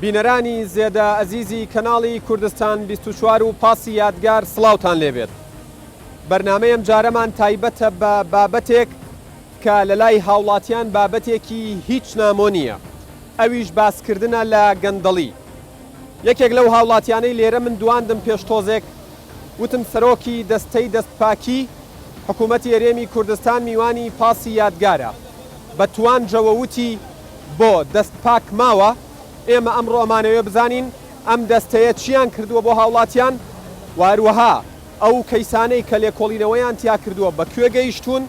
بینەرانی زێدە ئەزیزی کەناڵی کوردستان 24 و پاسی یادگار سڵاوتان لێبێت. بەرنامەیەم جارەمان تایبەتە بە بابەتێک کە لە لای هاوڵاتیان بابەتێکی هیچ نامۆ نییە، ئەویش باسکردنە لە گەندەڵی. یەکێک لەو هاوڵاتیانەی لێرە من دواندم پێشتۆزێک وتم سەرۆکی دەستەی دەستپاکی حکوومەتی هەرێمی کوردستان میوانی پاسی یادگارە، بە توانجەوە وتی بۆ دەستپاک ماوە، ئێمە ئەمڕۆ ئەمانەوێ بزانین ئەم دەستەیە چیان کردووە بۆ هاوڵاتیان، واروەها ئەو کەیسانەی کە لێکۆڵینەوەیان تیا کردووە بەکوێ گەیشتون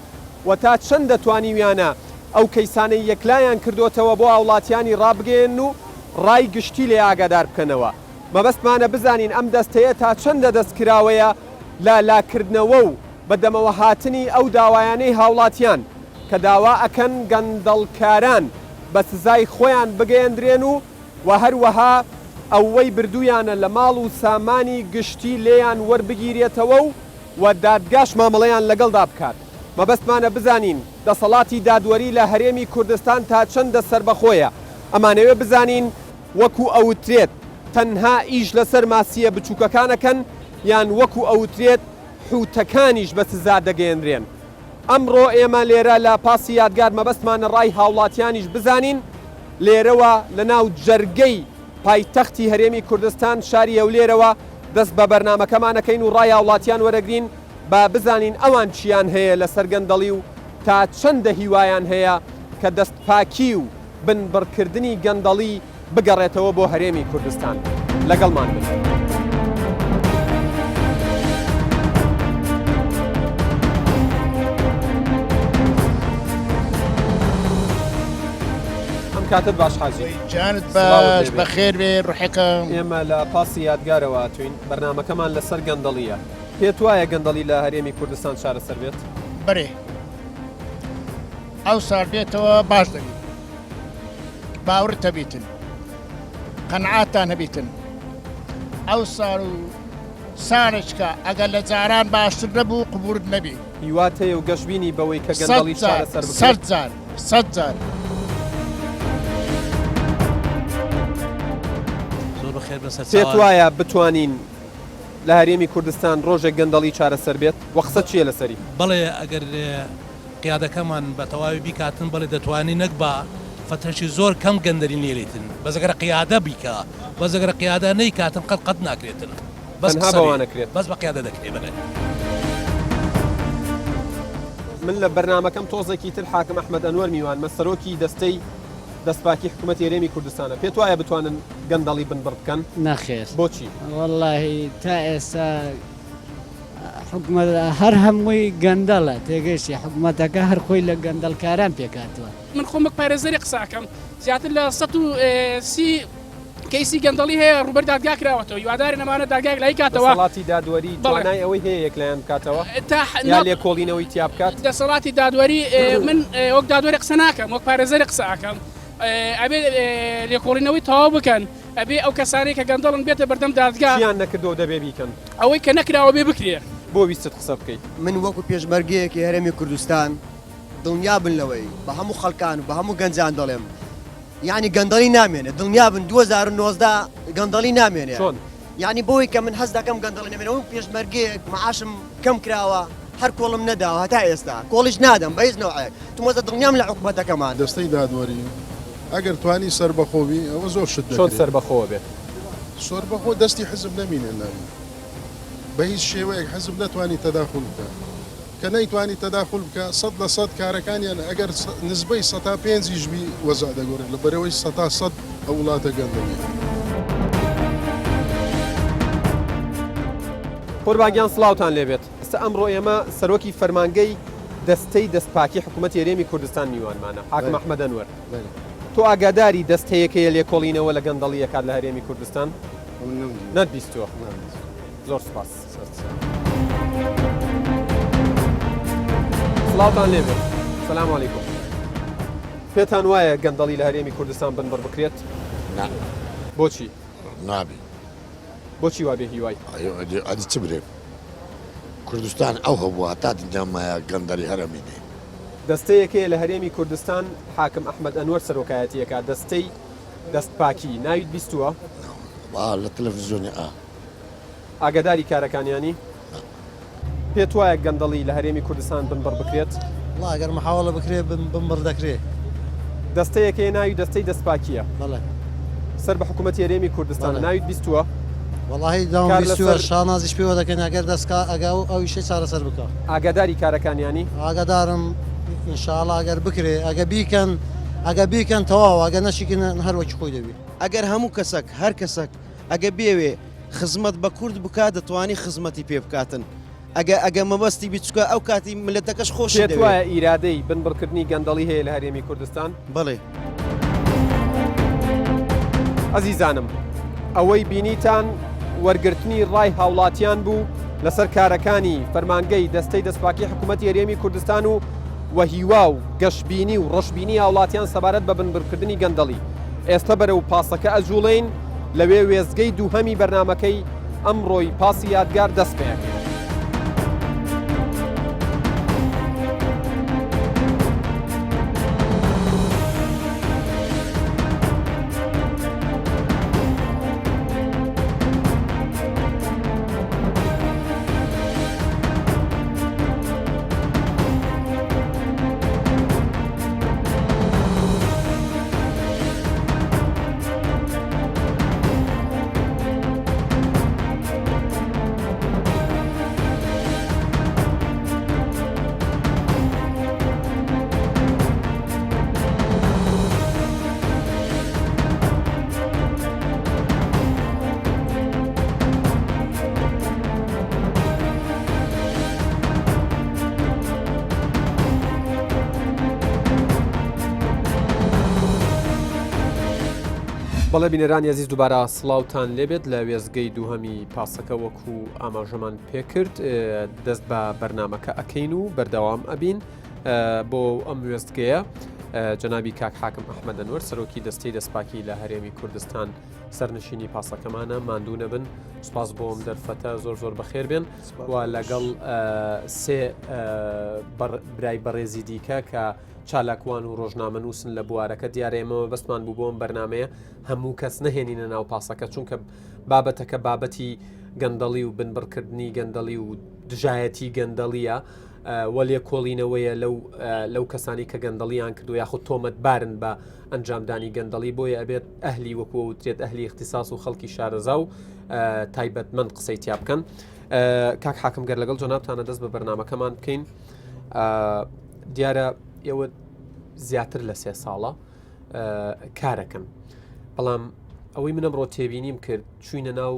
و تا چەند دەتوانیویانە ئەو کەیسانەی یەکلایان کردوتەوە بۆ هاوڵاتیانی ڕابگەێن و ڕای گشتی لێ ئاگادار بکەنەوە. مەبەستمانە بزانین ئەم دەستەیە تا چەندە دەستکراوەیە لە لاکردنەوە و بەدەمەوە هاتنی ئەو داوایانەی هاوڵاتیان کە داوا ئەکەن گەندەڵکاران بە سزای خۆیان بگەیەندرێن و هەروەها ئەوەی بردوویانە لە ماڵ و سامانی گشتی لێیان وەربگیرێتەوە و دادگاش مامەڵەیان لەگەڵدا بکات. مەبەستمانە بزانین دەسەڵاتی دادوەری لە هەرێمی کوردستان تا چەندە سربەخۆیە. ئەمانەوێ بزانین وەکو ئەوترێت تەنها ئیش لەسەر ماسیە بچووکەکانەکەن یان وەکو ئەوترێت حوتەکانیش بە سزا دەگەێنرێن. ئەمڕۆ ئێمە لێرە لە پاسی یادگار مەبەستمانە ڕای هاوڵاتیانیش بزانین. لێرەوە لە ناو جەرگەی پایتەختی هەرێمی کوردستان شاری هەولێرەوە دەست بە بەرنامەکەمانەکەین و ڕای هاوڵاتیان وەرەگرین با بزانین ئەوان چیان هەیە لە سەرگەندەڵی و تا چەندە هیوایان هەیە کە دەستپاکی و بنبڕکردنی گەندەڵی بگەڕێتەوە بۆ هەرێمی کوردستان. لەگەڵمان بن. کاتت باش حاجی جانت باش بەخێر بێ ڕوحەکەم. ئێمە لە پاسی یادگارەوە توین بەرنامەکەمان لەسەر گەندەڵیە. پێت وایە گەندەڵی لە هەرێمی کوردستان چارەسەر بێت؟ بەرێ ئەو ساڵ بێتەوە باش دەبێت، باوەڕت هەبیتن، قەنعاتان هەبیتن. ئەو ساڵ و ساڵێککە ئەگەر لە جاران باشتر نەبوو قبورت نەبی. هیوات هەیە و گەشتبینی بەوەی کە گەندەڵی چارەسەر بکات. سەد جار پێت وایە بتوانین لە هەرێمی کوردستان ڕۆژێک گەندەڵی چارەسەر بێت؟ وەقسە چیە لەسەری؟ بەڵێ ئەگەر قیادەکەمان بە تەواوی بیکاتن بەڵێ دەتوانی نەک بە فترەشی زۆر کەم گەندەری لێرێتن، بەزەگەر قیادە بیکە، بەزەگەر قیادە نەیکاتن قەت ناکرێتن، بەسها بەوانەکرێت، بەس بە قیادە دەکرێت. بڵێ من لە بەرنامەکەم تۆزێکی تر حاکم ئەحمەد ئەنوەر میوان مەسەرۆکی دەستەی دەستپاکی حکوومەتی هەرێمی کوردستانە. پێت وایە بتوانن گەندەڵی بنبڕ بکەن؟ نەخێر. بۆچی؟ وەڵاهی تا ئێستا حکوومەت هەر هەمووی گەندەڵە تێگەشتی حکوومەتەکە هەر خۆی لە گەندەڵکاران پێکاتوە. من خۆمە پارێزەری قساکەم زیاتر لە 130 کەیسی گەندەڵی هەیە ڕوبەر دادگا کراوەتەوە، هیواداری نەمانە دادگای لای کاتەوە. دەسەڵاتی دادوەری توانای ئەوەی هەیە یەکلایەن بکاتەوە یا لێکۆڵینەوەی تیا بکات؟ دەسەڵاتی دادوەری من وەک دادوەری قسە ناکەم، وەک پارێزەری قساکەم. ئەبێ لێکۆڵینەوەی تەواو بکەن، ئەبێ ئەو کەسانی کە گەندەڵن بێتە بەردەم دادگا چیان نەکردەوە دەبێ بیکەن، ئەوەی کە نەکراوە بێ بکرێ. بۆ ویستت قسە بکەیت؟ من وەکو پێشمەرگەیەکی هەرێمی کوردستان دڵنیا بن لەوەی بە هەموو خەڵکان و بە هەموو گەنجان دەڵێم یعنی گەندەڵی نامێنێت. دڵنیا بن 2019 گەندەڵی نامێنێت. چۆن؟ یعنی بۆی کە من هەست دەکەم گەندەڵی نامێنەوە پێشمەرگەیەک معاشم کەم کراوە هەر کۆڵم نەداوە هەتا ئێستا کۆڵیش نادەم بە هیچ نەوعێک. تومەزە دڵنیام لە حکوومەتەکەمان. دەستەی دادوەری ئەگەر توانی سربەخۆبی ئەوە زۆر شت دەکرێت. چۆن سربەخۆوە بێت؟ سربەخۆ دەستی حزب نەمینێ ناوی بە هیچ شێوەیەک حزب نەتوانی تەداخل بکە، کە نەیتوانی تەداخل بکە 100% کارەکانیان ئەگەر نسبەی 5%یش بی وەزع دەگۆڕێت لە بەرەوەی 100% ئەو وڵاتە گەندەڵی. قوربانگیان سڵاوتان لێبێت. ئێستا ئەمڕۆ ئێمە سەرۆکی فەرمانگەی دەستەی دەستپاکی حکوومەتی هەرێمی کوردستان میوانمانە حاکم ئەحمەد ئەنوەر. تۆ ئاگاداری دەستەیەکەیە لێکۆڵینەوە لە گەندەڵی کات لە هەرێمی کوردستان؟ نەتبیستووە. زۆر سپاس. سڵاوتان لێبێت. سەلام عەلەیکوم. پێتان وایە گەندەڵی لە هەرێمی کوردستان بنبڕ بکرێت؟ نا. بۆچی؟ نابێ. بۆچی وابێ هیوای؟ ئەدی چ برێ؟ کوردستان ئەو هەبووە تا دنجامایە گەندەڵی هەرەمینێ. دەستەیەکەیە لە هەرێمی کوردستان حاکم ئەحمەد ئەنوەر سەرۆکایەتیەکە دەستەی دەستپاکی ناویت بیستووە لە تەلەڤیزیۆنی ئاگاداری کارەکانیانی پێت وایە گەندەڵی لە هەرێمی کوردستان بنبڕ بکرێت والله ئەگەر محاوڵە بکرێ بمبڕ دەکرێت دەستەیەکەی ناوی دەستەی دەستپاکیە بەڵێ سەر بە حکوومەتی هەرێمی کوردستان بەڵێ. ناویت بیستووە واللهی کار داویستوە لەسەر- شانازیش پێوە دەکەن ئەگەر دەستکا ئەگا و ئەو ئیشەی چارەسەر بکە ئاگاداری کارەکانیانی ئاگادارم ئینشاءڵڵا ئەگەر بکرێ ئەگە بیکەن تەواو ئەگە نەشیکن هەر وەکی خۆی دەبێت ئەگەر هەموو کەسێک هەر کەسێک ئەگە بێوێ خزمەت بە کورد بکات دەتوانی خزمەتی پێ بکاتن ئەگە مەبەستی بیچکە ئەو کاتی ملەتەکەش خۆشی پێت دەوێت وایە ئیرادەی بنبڕکردنی گەندەڵی هەیە لە هەرێمی کوردستان بڵێ ئەزیزانم ئەوەی بینیتان وەرگرتنی ڕای هاوڵاتیان بوو لەسەر کارەکانی فەرمانگەی دەستەی دەستپاکی حکوومەتی هەرێمی کوردستان و وەهیوا و گەشتبینی و ڕەشببینی هاوڵاتیان سەبارەت بە بنبڕکردنی گەندەڵی ئێستا بەرەو پاسەکە ئەجوڵین لەوێ وێزگەی دووهەمی بەرنمەکەی ئەمڕۆی پاسی یادگار دەست پێکرد. بەڵێ بینەرانی عزیز دووبارە سڵاوتان لێبێت لە وێزگەی دووهەمی پاسەکە وەکو ئاماژەمان پێکرد دەست بە بەرنمەکە ئەکەین و بەردەوام ئەبین بۆ ئەم وێستگەیە جەنابی کاک حاکم ئەحمەد ئەنوەر سەرۆکی دەستەی دەستپاکی لە هەرێمی کوردستان سەرنشینی پاسەکەمانە ماندوو نەبن سوپاس بۆ ئەم دەرفەتە زۆر بەخێر بێن و لەگەڵ سێ برای بەڕێزی دیکە کە چالاکوان و ڕۆژنامە نووسن لە بوارەکە دیارێمەوە بەستمان بوو بۆم بەرنمەیە هەموو کەس نهێنینە ناو پاسەکە چونکە بابەتەکە بابەتی گەندەڵی و بنبڕکردنی گەندەڵی و دژایەتی گەندەڵیە وەلێ کۆڵینەوەیە لەو کەسانی کە گەندەڵیان کردو یاخود تۆمەت بارن بە ئەنجامدانی گەندەڵی بۆیە ئەبێت ئەهلی وەکووە وترێت ئەهلی اختصاص و خەڵکی شارەزا و تایبەتمەند قسەی تیا بکەن کاک حاکم گەر لەگەڵ جۆنابتانە دەست بە بەرنمەکەمان بکەین دیارە ئێوە زیاتر لە 3 ساڵە کارەکەن بەڵام ئەوەی منم ڕۆ تێبینیم کرد چوینە ناو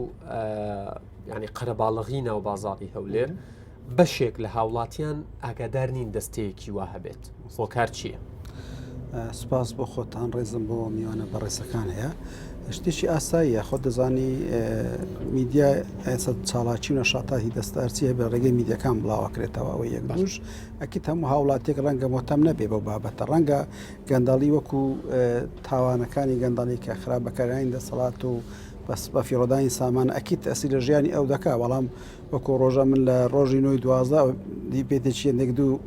ینی قەرەباڵغی ناو بازاڕی هەولێر بەشێک لە هاوڵاتیان ئاگادار نین دەستەیەکی وا هەبێت خۆکار چییە؟ سپاس بۆ خۆتان ڕێزم بۆ میوانە بەڕێزەکان هەیە شتێکی ئاساییە خۆ دەزانی میدیا چاڵاکی و نەشاتاتی دەستارچی هەبێ ڕێگەی میدیەکان بڵاوەکرێتەوە ئەوە یەک دوش ئەکیت هەموو هاوڵاتێک ڕەنگە مۆتەم نەبێ بەو بابەتە ڕەنگە گەندەڵی وەکو تاوانەکانی گەندەڵی کە خراپەکارانی دەسەڵات و بە فیڕۆدانی سامان ئەکیت ئەسی لە ژیانی ئەو دەکا بەڵام وەکو ڕۆژە من لە ڕۆژی 9 دی پێتێکیە نێک دوو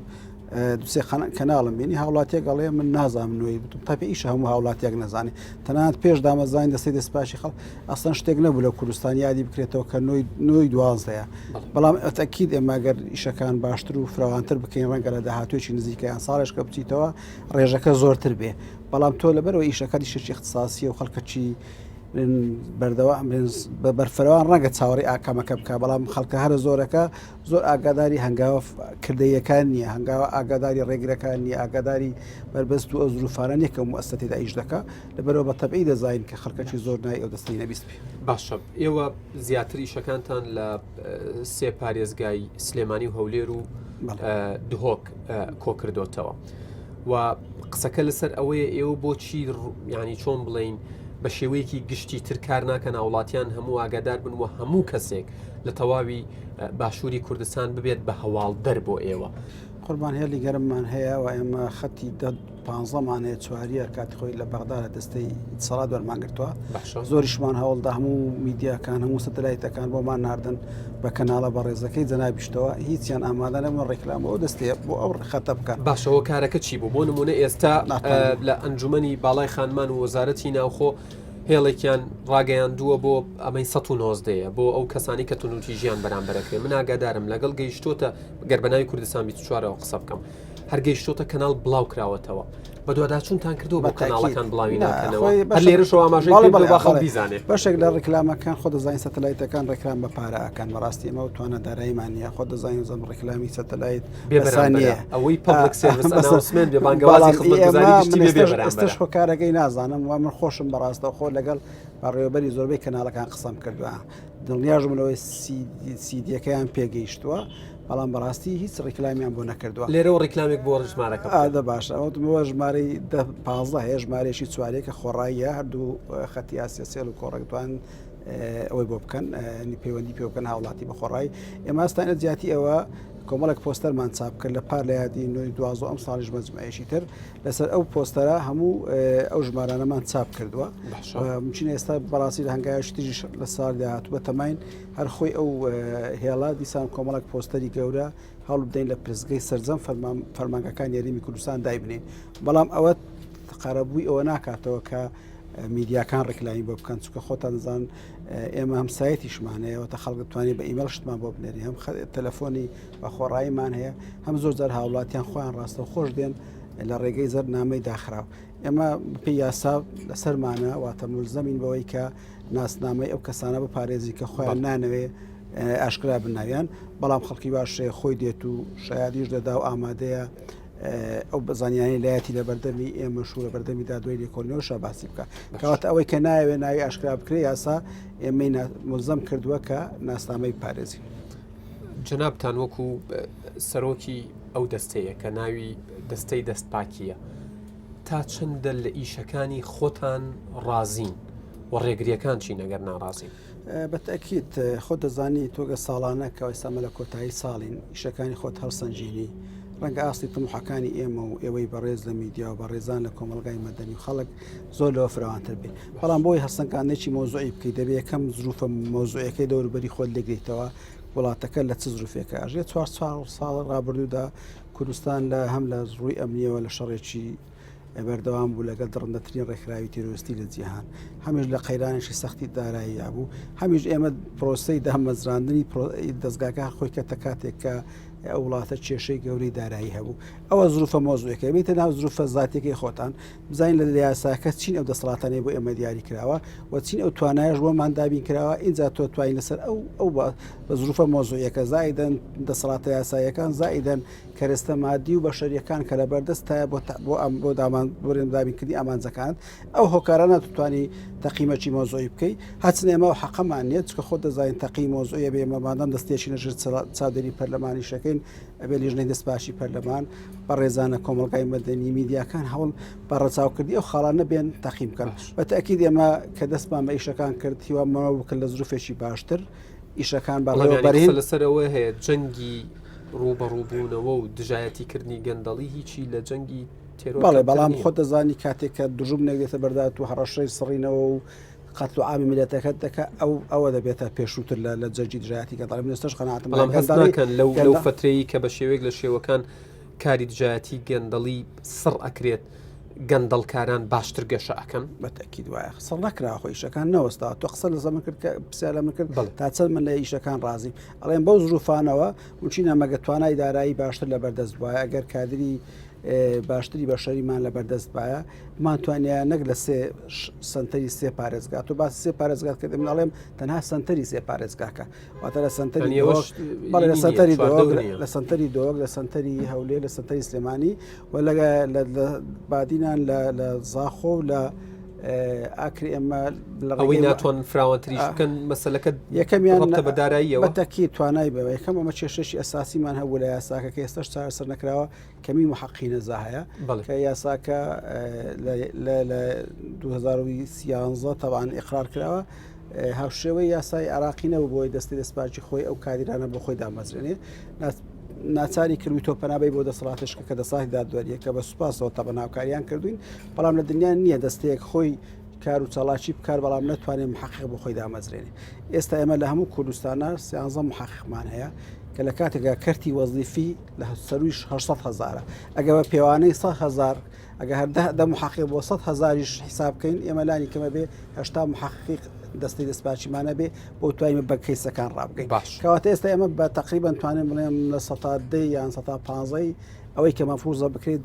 دوسێ کەناڵم بینی هاوڵاتێک گەڵێ من نازانم نوێی بتم تا پێ ئیش هەموو هاوڵاتێک نەزانێ تەنانەت پێش دامەزانی دەستی دەستپاشی خەڵ ئەسڵەن شتێک نەبوو لە کوردستان یادی بکرێتەوە کە 9 بەڵام ئەتەکید ئێماگەر ئیشەکان باشتر و فراوانتر بکەین ڕەنگە لە داهاتوێکی نزیکەیان ساڵێشکە بچیتەوە ڕێژەکە زۆرتر بێ بەڵام تۆ لەبەرەوە ئیشەکەی شێکی اختصاسیە و خەڵکەچی بەردەوام بە بەرفەرەوان ڕەنگە چاوەڕی ئاکامەکە بکە بەڵام خەڵکە هەرە زۆرەکە زۆر ئاگاداری هەنگاوە کردەیەکان نییە هەنگاوە ئاگاداری ڕێگرەکان نیە ئاگاداری بربەست و ئەو زروفانە نیە کە مؤسسەتێدا ئیش دەکە لەبەرەوە بە تەبعی دەزانین کە خەڵکەکی زۆر نای ئەو دەستەی نەبیست بێ باشە ئێوە زیاتر ئیشەکانتان لە 3 پارێزگای سلێمانی و هەولێر و دهۆک کۆکردوتەوە و قسەکە لەسەر ئەوەیە ئێوە بۆچی ینی چۆن بڵین بە شێوەیەکی گشتی تر کار ناکەن وڵاتیان هەموو ئاگادار بن و هەموو کەسێک لە تەواوی باشووری کوردستان ببێت بە هەواڵدەر بۆ ئێوە قوربان هێلی گەرممان هەیە و ئێمە خەتی 15مانەیە چواریە کاتی خۆی لە بەغدا لە دەستەی سەڵات وەرمانگرتووە زۆریشمان هەوڵدا هەموو میدیاکان هەموو سەتەلایتەکان بۆمان ناردن بە کەناڵە بەڕێزەکەی جەنابیشتەوە هیچیان ئامادە نەبوون ڕێکلامەوە دەستەیە بۆ ئەو خەتە بکەن باشەوە کارەکە چی بوو بۆ نمونە ئێستا لە ئەنجومەنی باڵای خانمان و وەزارەتی ناوخۆ هێڵێکیان ڕاگەیاندووە بۆ ئەمەی 1990 بۆ ئەو کەسانی کە تونوتی ژیان بەرامبەرەکرێ. من ئاگادارم لەگەڵ گەیشتۆتە گەربەناوی کوردستان 24ەوە قسە بکەم هەر گەیشتۆتە کەناڵ بڵاو کراوەتەوە بە دوواداچوونتان کردو بۆ کەناڵەکان بڵاوی ناکەنەوە هەر لێرەشەوە ئاماژەی خەڵ بیزانێ. بەشێک لە ڕێکلامەکان خۆ دەزانین سەتەلایتەکان ڕێکلام بە پارە ئەکەن بەڕاستی ئەمە توانە داراییمانە خۆ دەزانین زەم ڕێکلامی سەتەلایت بێبەرانە ئەوەی پبلیک سێڤیس ئەناونسمنت بێ بانگەوازی خزمەتگوزاری گشتی بێ بێبەرانە. ئێستش خۆ کارەکەی نازانم و من خۆشم بەڕاستە خۆ لەگەڵ بەڕێوەبەری زۆربەی کەناڵەکان قسەم کردووە دڵنیاژمەوەی سیدیەکەیان پێگەیشتووە بەڵام بەڕاستی هیچ ڕێکلامیان بۆ نەکردووە. لێرەوە ڕێکلامێک بۆ ژمارەکە دە باشە ئەوە ژمارەی 15 هەیە ژمارەیەشی چوارەیە کە خۆڕاییە هەردوو خەتی ئاسیاسیل و کۆڕێکتوان ئەوەی بۆ بکەن پەیوەندی پێ بکەن هاوڵاتی بە خۆڕایی. ئێمە ئەستانە زیاتی ئەوە کۆمەڵک پۆستەرمان چاپ کرد لە پار لە یادی 2012 ئەم ساڵیش مەجموعەیەشی تر لەسەر ئەو پۆستەرە هەموو ئەو ژمارانەمان چاپ کردووە. مچینە ئێستا بەڕاستی لە هەنگایشی تریش لە ساڵ داهاتووە تەماین هەر خۆی ئەو هێڵا دیسان کۆمەڵک پۆستەری گەورە هەڵ بدەین لە پرزگەی سەرجەم فەرمانگەکان یاریمی کوردستان دایبنین بەڵام ئەوە قەرەبووی ئەوە ناکاتەوە کە میدیاکان ڕێکلامی بۆ بکەن چکە خۆتان دەزان ئێمە هەمسایەتیشمان تا خەڵک بتوانێت بە ئیمەیل شتمان بۆ بنێری هەم تەلەفۆنی بە خۆڕاییمان هەیە هەم زۆر جار هاوڵاتیان خۆیان ڕاستە خۆش دێن لە ڕێگەی زەر نامەی داخراو. ئێمە پێی یاسا لەسەرمانە واتە ملزەمین بەوەی کە ناسنامەی ئەو کەسانە بپارێزی کە خۆیان نانەوێ ئاشکرا بناویان بەڵام خەڵکی باشێ خۆی دێت و شایادیش دەدا و ئامادەیە ئەو بەزانیانی لایەتی لە بەردەمی ئێمەش و لە بەردەمی دادوای لێکۆڵینەوە باسی بکە کەواتە ئەوەی کە ناوێ ناوی ئاشکرا بکرێ یاسا ئێمەی ملزەم کردووە کە ناسنامەی پارێزی. جەنابتان وەکو سەرۆکی ئەو دەستەیە کە ناوی دەستەی دەستپاکیە تا چەندە لە ئیشەکانی خۆتان ڕازین و ڕێگریەکان چی نەگەر ناڕازین؟ بەتەکیت خۆ دەزانی تۆگە ساڵانە کە ئێستامە لە کۆتایی ساڵین ئیشەکانی خۆت هەڵسەنجینی ڕەنگە ئاستی تمحەکانی ئێمە و ئێوەی بەڕێز لە میدیا و بەڕێزان لە کۆمەلگای مەدەنی و خەڵک زۆر لەوە فراوانتر بێت بەڵام بۆی هەرسەنگانێکی مۆزوعی بکەیت دەبێت یەکەم زروفە مۆزوعەکەی دەوروبەری خۆت لێگریتەوە وڵاتەکە لە چ زروفێکە ئاژێت 4 ساڵ ڕابردوودا کوردستان لە هەم لە ڕووی ئەمنیەوە لە شەڕێکی بەردەوام بوو لەگەڵ دڕندەترین ڕێکخراوی تیرۆریستی لە جیهان هەمیش لە قەیرانێکی سەختی دارایی بوو هەمیش ئێمە پرۆسەی دامەزراندنی دەستگاکە خۆی کە تەکاتێک کە ئەو وڵاتە کێشەی گەورەی دارایی هەبوو ئەوە زروفە مۆزوعەکە بێتە ناو زروفە زاتێکی خۆتان بزانین لە یاساکە چین ئەو دەسەڵاتانەیە بۆ ئێمە دیاری کراوە و چین ئەو توانایش بۆمان دابین کراوە اینجا تۆ توانین لەسەر ئەو بە زروفە مۆزوعەکە زائیدەن دەسەڵاتە یاساییەکان زائیدەن کەرەستە مادی و بەشەریەکان کە لە بەردەستایە بۆ دابینکردی ئامانجەکان ئەو هۆکارانە توانی تەقیمەکی مۆزۆی بکەیت هەچن ئێمە و حەقەمان نیە چکە خۆ دەزانین تەقی مۆزۆیە بێ ئێمەمادەم دەستێکی نەژر چاودێری پەرلەمانی شەکەین ئەبێ لیژنەی دەستباشی پەرلەمان بە ڕێزانە کۆمەڵگای مەدەنی میدیاکان هەوڵ بە ڕەچاوکردی ئەو خاڵانە بێن تەقیم بکەن بەتەکید ئێمە کە دەستمان بە ئیشەکان کرد هیوامەوە بکەن لە زروفێکی باشتر ئیشەکان بەڕێوەبەرین لەسەرەوە هەیە جەنگی ڕوبەڕووبوونەوە و دژایەتیکردنی گەندەڵی هیچی لە جەنگی بەڵێ بەڵام خۆ دەزانی کاتێک کە دژوم نەگرێتە بەردات و هەڕەشەی سڕینەوە و قەتل و عامی میلەتەکەت دەکە ئەوە دەبێتە پێشووتر لە جەنگی دژایەتی گەندەڵی منستەش قەناعەتم هەستناکەن لەو فترەیە کە بە شێوەیەک لە شێوەکان کاری دژایەتی گەندەڵی سڕ ئەکرێت گەندەڵکاران باشتر گەشە ئەەکەن بەتەکید وایە سەڵ نەکرا خۆ ئیشەکان نەوەستا تۆ قسە لە زەمە کرد کە پرسیار من کرد تا چەند من لە ئیشەکان ڕازیم ئەڵێن بەو زروفانەوە وچینە مەگە توانای دارایی باشتر لە بەردەست وایە ئەگەر کادری باشتری بەشەریمان لە بەردەست باە ماتوانیا نەک لە سنتەری سێ پارێزگات و باسی سێ پارێزگات کرد من ئەڵێم تەنها سنتەری سێ پارێزگاکە واتە لە سنتەری بەڵێ لە سنتەری لە سنتەری دۆک لە سنتەری هەولێر لە سنتەری سلێمانی و لە بادینان لە زاخۆ و لە ئاکری ئەمە ئەوەی ناتوان فراوانتریش بکەن مەسەلەکە یەکەمیان بە داراییەوە بەتەکی توانای بەوە یەکەم ئەمە کێشەشی ئەساسیمان هەبوو لە یاساکە کە ئێستاش چارەسەر نەکراوە کەمی محەقی نەزا هەیە کە یاساکە لە 2013 تەوان ئیقرار کراوە هاوشێوەی یاسای عراقینەوە بۆی دەستی دەستپاچی خۆی ئەو کادرانە بۆ خۆی دامەزرێنێ ناچاری کردوی تۆ پەنابەی بۆ دەسەڵاتشکە کە دەساڵی دادوەریە کە بە سوپاسەوە تا بە ناوکاریان کردوین بەڵام لە دنیا نییە دەستەیەک خۆی کار و چالاکی بکار بەڵام ناتوانێت محقق بۆ خۆی دامەزرێنێ ئێستا ئێمە لە هەموو کوردستانە 13 محققمان هەیە کە لە کاتێکا کەرتی وەزیفی لە سەرویش 800,000 ئەگە بە پێوانەی 100,000 ئەگە هەر دە محقق بۆ 100,000 حساب بکەین ئێمە لانی کەمە بێ 80 محقق دەستی دەستپاچیمانە بێ بۆ توانین بە کەیسەکان ڕابگەین کەواتە ئێستا ئێمە بە تقریبان توانێن بڵێم لە 110 یان 115 ئەوەی کە مەفروضە بکرێت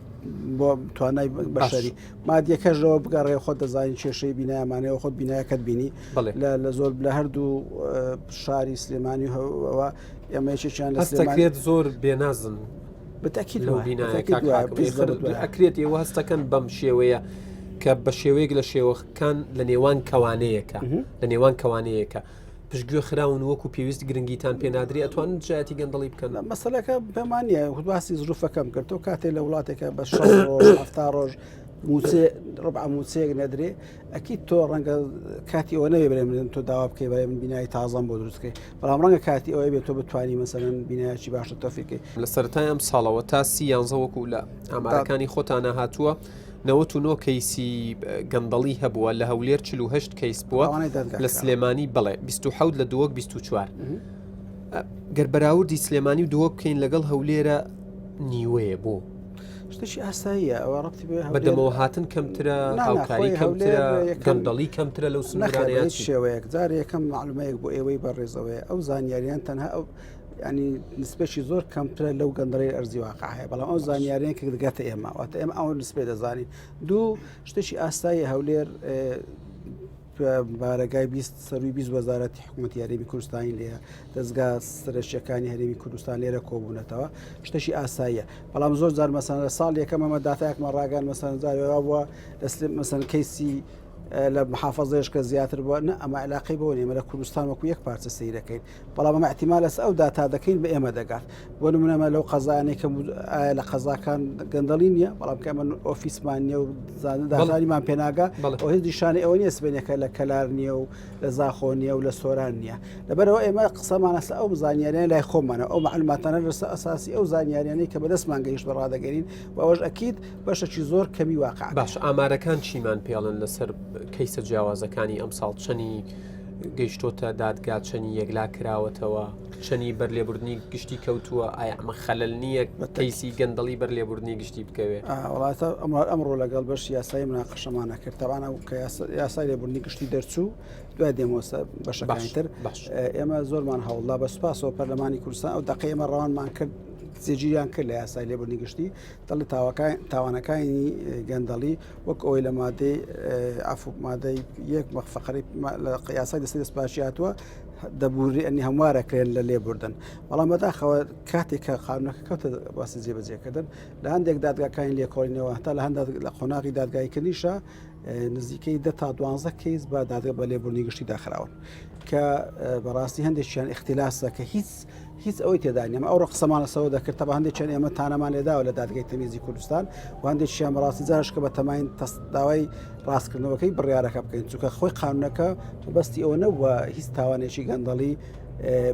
بۆ توانای بەشەری مادیەکەشەوە بگەڕێ خۆت دەزانین کێشەی بینایمانەوە خۆت بینایەکەت بینی لە زۆر لە هەردوو شاری سلێمانی هەوە ئێمە یەکێکیان لە هەستەکرێت زۆر بێنازن بتەکیت ئەکرێت ئێوە هەستەکەن بەم شێوەیە کە بە شێوەیەک لە شێوەکان لە نێوان کەوانەیەکە لە نێوان کەوانەیەکە پشتگوێ خراون وەکو پێویست گرنگیتان پێنادری ئەتوان جایەتی گەندەڵی بکەن مەسەلەکە پێمانە خودباسی زروفەکەم کردەوە کاتێک لە وڵاتێکە بە 6 ڕۆژ 7 ڕۆژ ڕبع موچەیەک نەدرێ ئەکید تۆ ڕەنگە کاتی ئەوە نەوێ بڵێ من تۆ داوا بکەی بەڵێ من بینایی تازەم بۆ دروستکەی بەڵام ڕەنگە کاتی ئەوەی بێت تۆ بتوانی مەسەلەن بینایکی باشە تۆفیکەی لە سەرەتای ئەم ساڵەوە تا 11 وەکو لە ئامارەکانی خۆتانە هاتووە 99 کەیسی گەندەڵی هەبووە لە هەولێر 48 کەیس بووە لە سلێمانی بڵێ 27 لە دووەک 24 گەر بەراوردی سلێمانی و دووە بکەین لەگەڵ هەولێرە نیوەیە بۆ شتێکی ئاساییە ئەوە ڕەتی بەدەمەوە هاتن کەمترە هاوکاری کەمترە گەندەڵی کەمترە لەو سنوورانەیە شێوەیەک جار یەکەم معلومەیەک بۆ ئێوەی بەڕێزەوەی ئەو زانیاریان تەنها ئەو ینی نسبەشی زۆر کەمترە لەو گەندەڵی ئەرزی واقع هەیە بەڵام ئەو زانیاریان کە دەگاتە ئێمە واتە ئێمە ئەو نسبێ دەزانین دوو شتێکی ئاسایی هەولێر بارەگای 20 سەروی 20 وەزارەتی حکوومەتی هەرێمی کوردستانی لێە دەستگا سەرشتەکانی هەرێمی کوردستان لێرە کۆبوونەتەوە شتێکی ئاساییە بەڵام زۆر جار مەسەن لە ساڵ یەکەم ئەمە داتایەکمە ڕاگەان مەسەن جارێوا بووە مەسەن کەیسی لە محافظەیەش کە زیاتر بووە نە ئەمە علاقی بۆ نیە لە کوردستان وەکو یەک پارچە سەیرەکەین بەڵام ئەمە احتیمال لەس ئەو داتا دەکەین بە ئێمە دەگات بۆ نمونەمە لەو قەزایانەی کە لە قەزاکان گەندەڵی نییە بەڵام کە ئەمە ئۆفیسمان نیە و داخانیمان پێناگا ئەو هیچ نیشانەی ئەوە نیە سبێنەکە لە کەلار نییە و لە زاخۆ نییە و لە سۆران نییە لەبەرەوە ئێمە قسەمانە لە ئەو زانیاریان لای خۆمانە ئەو معلوماتانە لەسەر ئەساسی ئەو زانیاریانەی کە بەدەستمان گەیشت بەڕادەگەرین و ئەوەش ئەکید بەشێکی زۆر کەمی واقع باش ئامارەکان چیمان پێڵن لەسەر کەیسە جیاوازەکانی ئەم ساڵ چەنی گەیشتۆتە دادگا چەنی یەکلا کراوەتەوە چەنی بەرلێبوردنی گشتی کەوتووە ئایا ئەمە خەلەل نییە کەیسی گەندەڵی بەرلێبوردنی گشتی بکەوێت وڵاتە ئەمڕۆ لەگەڵ بەش یاسایی مناقەشەمانە کرد تاوانە کە یاسای لێبوردنی گشتی دەرچوو دوای دێمەوە بەشەکانتر ئێمە زۆرمان هەوڵدا بە سوپاسەوە پەرلەمانی کوردستان ئەو دەقەی ئێمە ڕەوانمان کرد جێگیریان کرد لە یاسای لێبوردنی گشتی دڵی تاوانەکانی گەندەڵی وەک ئەوی لە مادەی ئافوب مادەی یەک فەقەری لە یاسای دەستی دەستپاچی هاتووە دەبووری ئەنی هەموارەکرێن لە لێبوردن بەڵام بەداخەوە کاتێک کە قانونەکە کەوتە باسی جێبەجێکردن لە هەندێک دادگاکانی لێکۆڵینەوە هەتا لە هەندێک لە قۆناغی دادگایکردنیشە نزیکەی 10 تا 12 کەیس بە دادگا بە لێبوردنی گشتی داخراون کە بەڕاستی هەندێکیان اختیلاسە کە هیچ ئەوەی تێدانیم ئەو قسەمانە سەوە دەکرد تا بە هەندێکیان ئێمە تانەمان لێداوە لە دادگای تەمیزی کوردستان و هەندێکیان بەڕاستی جارش کە بە تەماین داوای ڕاستکردنەوەکەی بڕیارەکە بکەین چونکە خۆی قانونەکە بەستی ئەوە نەبووە هیچ تاوانێکی گەندەڵی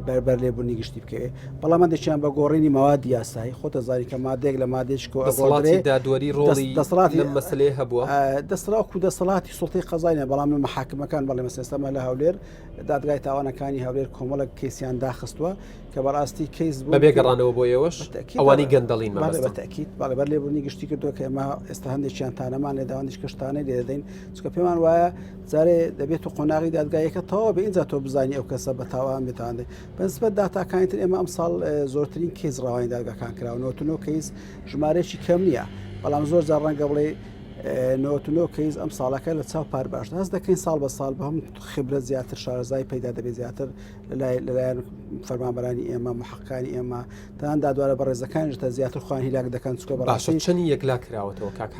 بەربەر لێبوونی گشتی بکەوێت بەڵام هەندێکیان بە گۆڕینی ماوادی یاسایی خۆتە زاری کە مادێک لە مادێشکۆڵی دادوەری ڕۆڵی دەسەڵاتی مەسلەیە هەبووە دەسەڵات و دەسەڵاتی سوڵتەی قەزاینە بەڵام لە محاکمەکان بەڵێ مەسەستەمە لە هەولێر دادگای تاوانەکانی هەولێر کۆمەڵک کەیسیان داخستووە کە بەڕاستی کەیس بوو بەبێگەڕانەوە بۆ ئێوەش ئەوانی گەندەڵین بەتەکیید بەر لێبوونی گشتی کردووە کە ئێمە ئێستا هەندێکیان تانەمان لێداوانش کەشتانەی لێ دەدەین چکە پێمان وایە جارێ دەبێت و قۆناغی دادگایەکە تەواو بە ئینجا تۆ بزانی ئەو کەسە بە تاوان بێتاندێ بەنسبەت داتاکانتر ئێمە ئەم ساڵ زۆرترین کەیس ڕاوانی دادگاکان کراونەوە کەیس ژمارەیەکی کەم نییە بەڵام زۆر جار ڕەنگە بڵێ 99 کەیس ئەم ساڵەکە لە چاو پار باش هەست دەکەین ساڵ بە ساڵ بە هەم خبرە زیاتر شارەزای پەیدا دەبێت زیاتر لەلایەن فەرمانبەرانی ئێمە محەققانی ئێمە تەنان دادوارە بە ڕێزەکانیش تا زیاتر خوان هیلاک دەکەن چکە بەڕاستی چەندی یەکلا کراوەتەوە کاک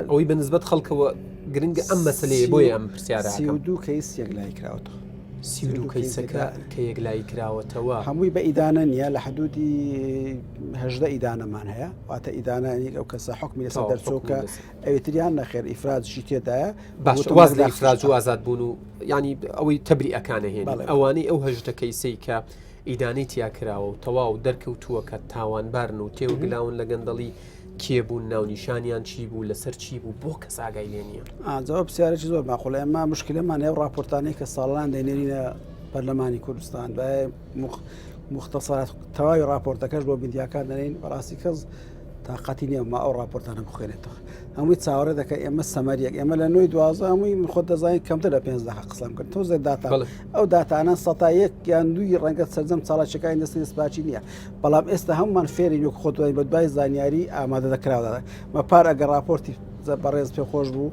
ئەوەی بەنسبەت خەڵکەوە گرنگە ئەم مەسلەیە بۆیە ئەم پرسیارە 32 کەیس یەکلای کراوەتەوە 32 کەیسەکە کە یەکلای کراوەتەوە هەمووی بە ئیدانە نییە لە حدودی 18 ئیدانەمان هەیە واتە ئیدانانی ئەو کەسە حکمی لەسەر دەرچۆکە ئەوێتریان نەخێر ئیفرازشی تێدایە باش واز لە ئیفراز و ئازاد بوون و ینی ئەوەی تەبریئەکانە هێن ئەوانەی ئەو 18 کەیسەی کە ئیدانەی تیا کراوە و تەواو دەرکەوتووە کە تاوانبارن و تێوەگلاون لە گەندەڵی کێبوون ناونیشانیان چی بوو لەسەر چی بوو بۆ کەس ئاگای لێ نییە. جواب پرسیارێکی زۆر ماقۆڵە ئێمە مشکلەمان هەیە ڕاپۆرتانەی کە ساڵان دەینێرینە پەرلەمانی کوردستان بە مختصرات تەواوی ڕاپۆرتەکەش بۆ میدیاکان دەنین بەڕاستی کەس تااقەتی نییە ما ئەو ڕاپۆرتانە بخوێنێتەوە هەمووی چاوەڕێ دەکە ئێمە سەمەریەک ئێمە لە 9 هەمووی خۆ دەزانین کەمتر لە 5 قسەم کرد تۆ زێ داتا ئەو داتانە سەتایەک یان دوی ڕەنگە سەرجەم چاڵاکەکانی دەستی دەستپاچی نییە بەڵام ئێستا هەمومان فێری وەک خۆتوای بە دوای زانیاری ئامادە دەکراوە مەپار ئەگەر راپۆرتی بەڕێز پێ خۆش بوو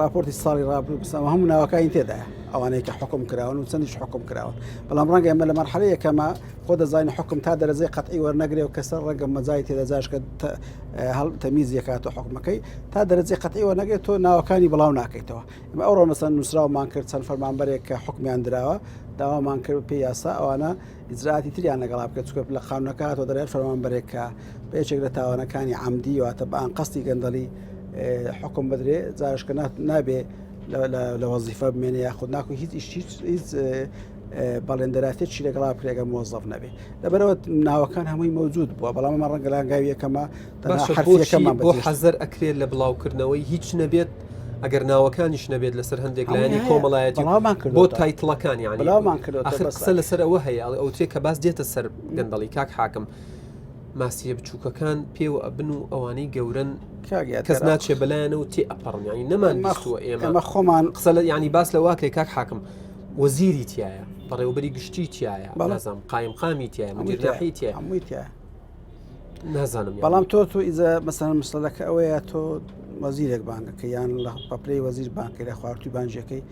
راپۆرتی ساڵی ڕابردوو هەموو ناوەکانی تێدایە ئەوانەیە کە حکم کراون و چەندیش حکم کراون بەڵام ڕەنگە ئێمە لە مەرحەلەیە کەمە خۆ دەزانین حکم تا دەرەجەی قەتعی وەرنەگرێ و کەسەر ڕەنگە مەجای تێدەجاش کە تەمیز یەکاتە حکومەکەی تا دەرەجەی قەتعی وەرنەگرێت تۆ ناوەکانی بڵاو ناکەیتەوە ئێمە ئەوڕۆ مەسەن نووسراومان کرد چەند فەرمانبەرێک کە حکمیان درراوە داوامان کرد پێی یاسا ئەوانە ئیجراعاتی تریان لەگەڵا بکە چکە لە قانونەکە هاتۆ دەرێت فەرمانبەرێک کە بەیەکێک لە تاوانەکانی عەمدی واتە بە ئەنقەستی گەندەڵی حکم بدرێ جارشکە نابێ لە وەزیفە بمێنێ یاخود ناکو هیچ بەڵێندەراتێک چی لەگەڵا پرێگە مۆزەف نەبێ لەبەرەوە ناوەکان هەمووی مەوجود بووە بەڵام ئەمە ڕەنگە لەنگاوی یەکەمە بۆ حەزەر ئەکرێت لە بڵاوکردنەوەی هیچ نەبێت ئەگەر ناوەکانیش نەبێت لەسەر هەندێک لایەنی کۆمەڵایەتی بۆ تایتڵەکان یعنی قسە لەسەر ئەوە هەیە ئەوترێک کە باس دێتە سەر گەندەڵی کاک حاکم ماسیە بچووکەکان پێوە ئەبن و ئەوانەی گەورن کەس ناچێ بەلایەنە و تێ ئەپەڕن ینی نەمان ماستووە ئێمە خۆمان قسە لە ینی باس لە واکێ کاک حاکم وەزیری تایە بەڕێوەبەری گشتی تایە بەڵازم قایم قامی تایە مدیرناحی تایە هەمووی تایە نازانم بەڵام تۆ ئیزە مەسەن مسلەکە ئەوەیە تۆ وەزیرێک بانگەکە یان لە پەپلەی وەزیر بانکەی لە خواردوی بانجەکەی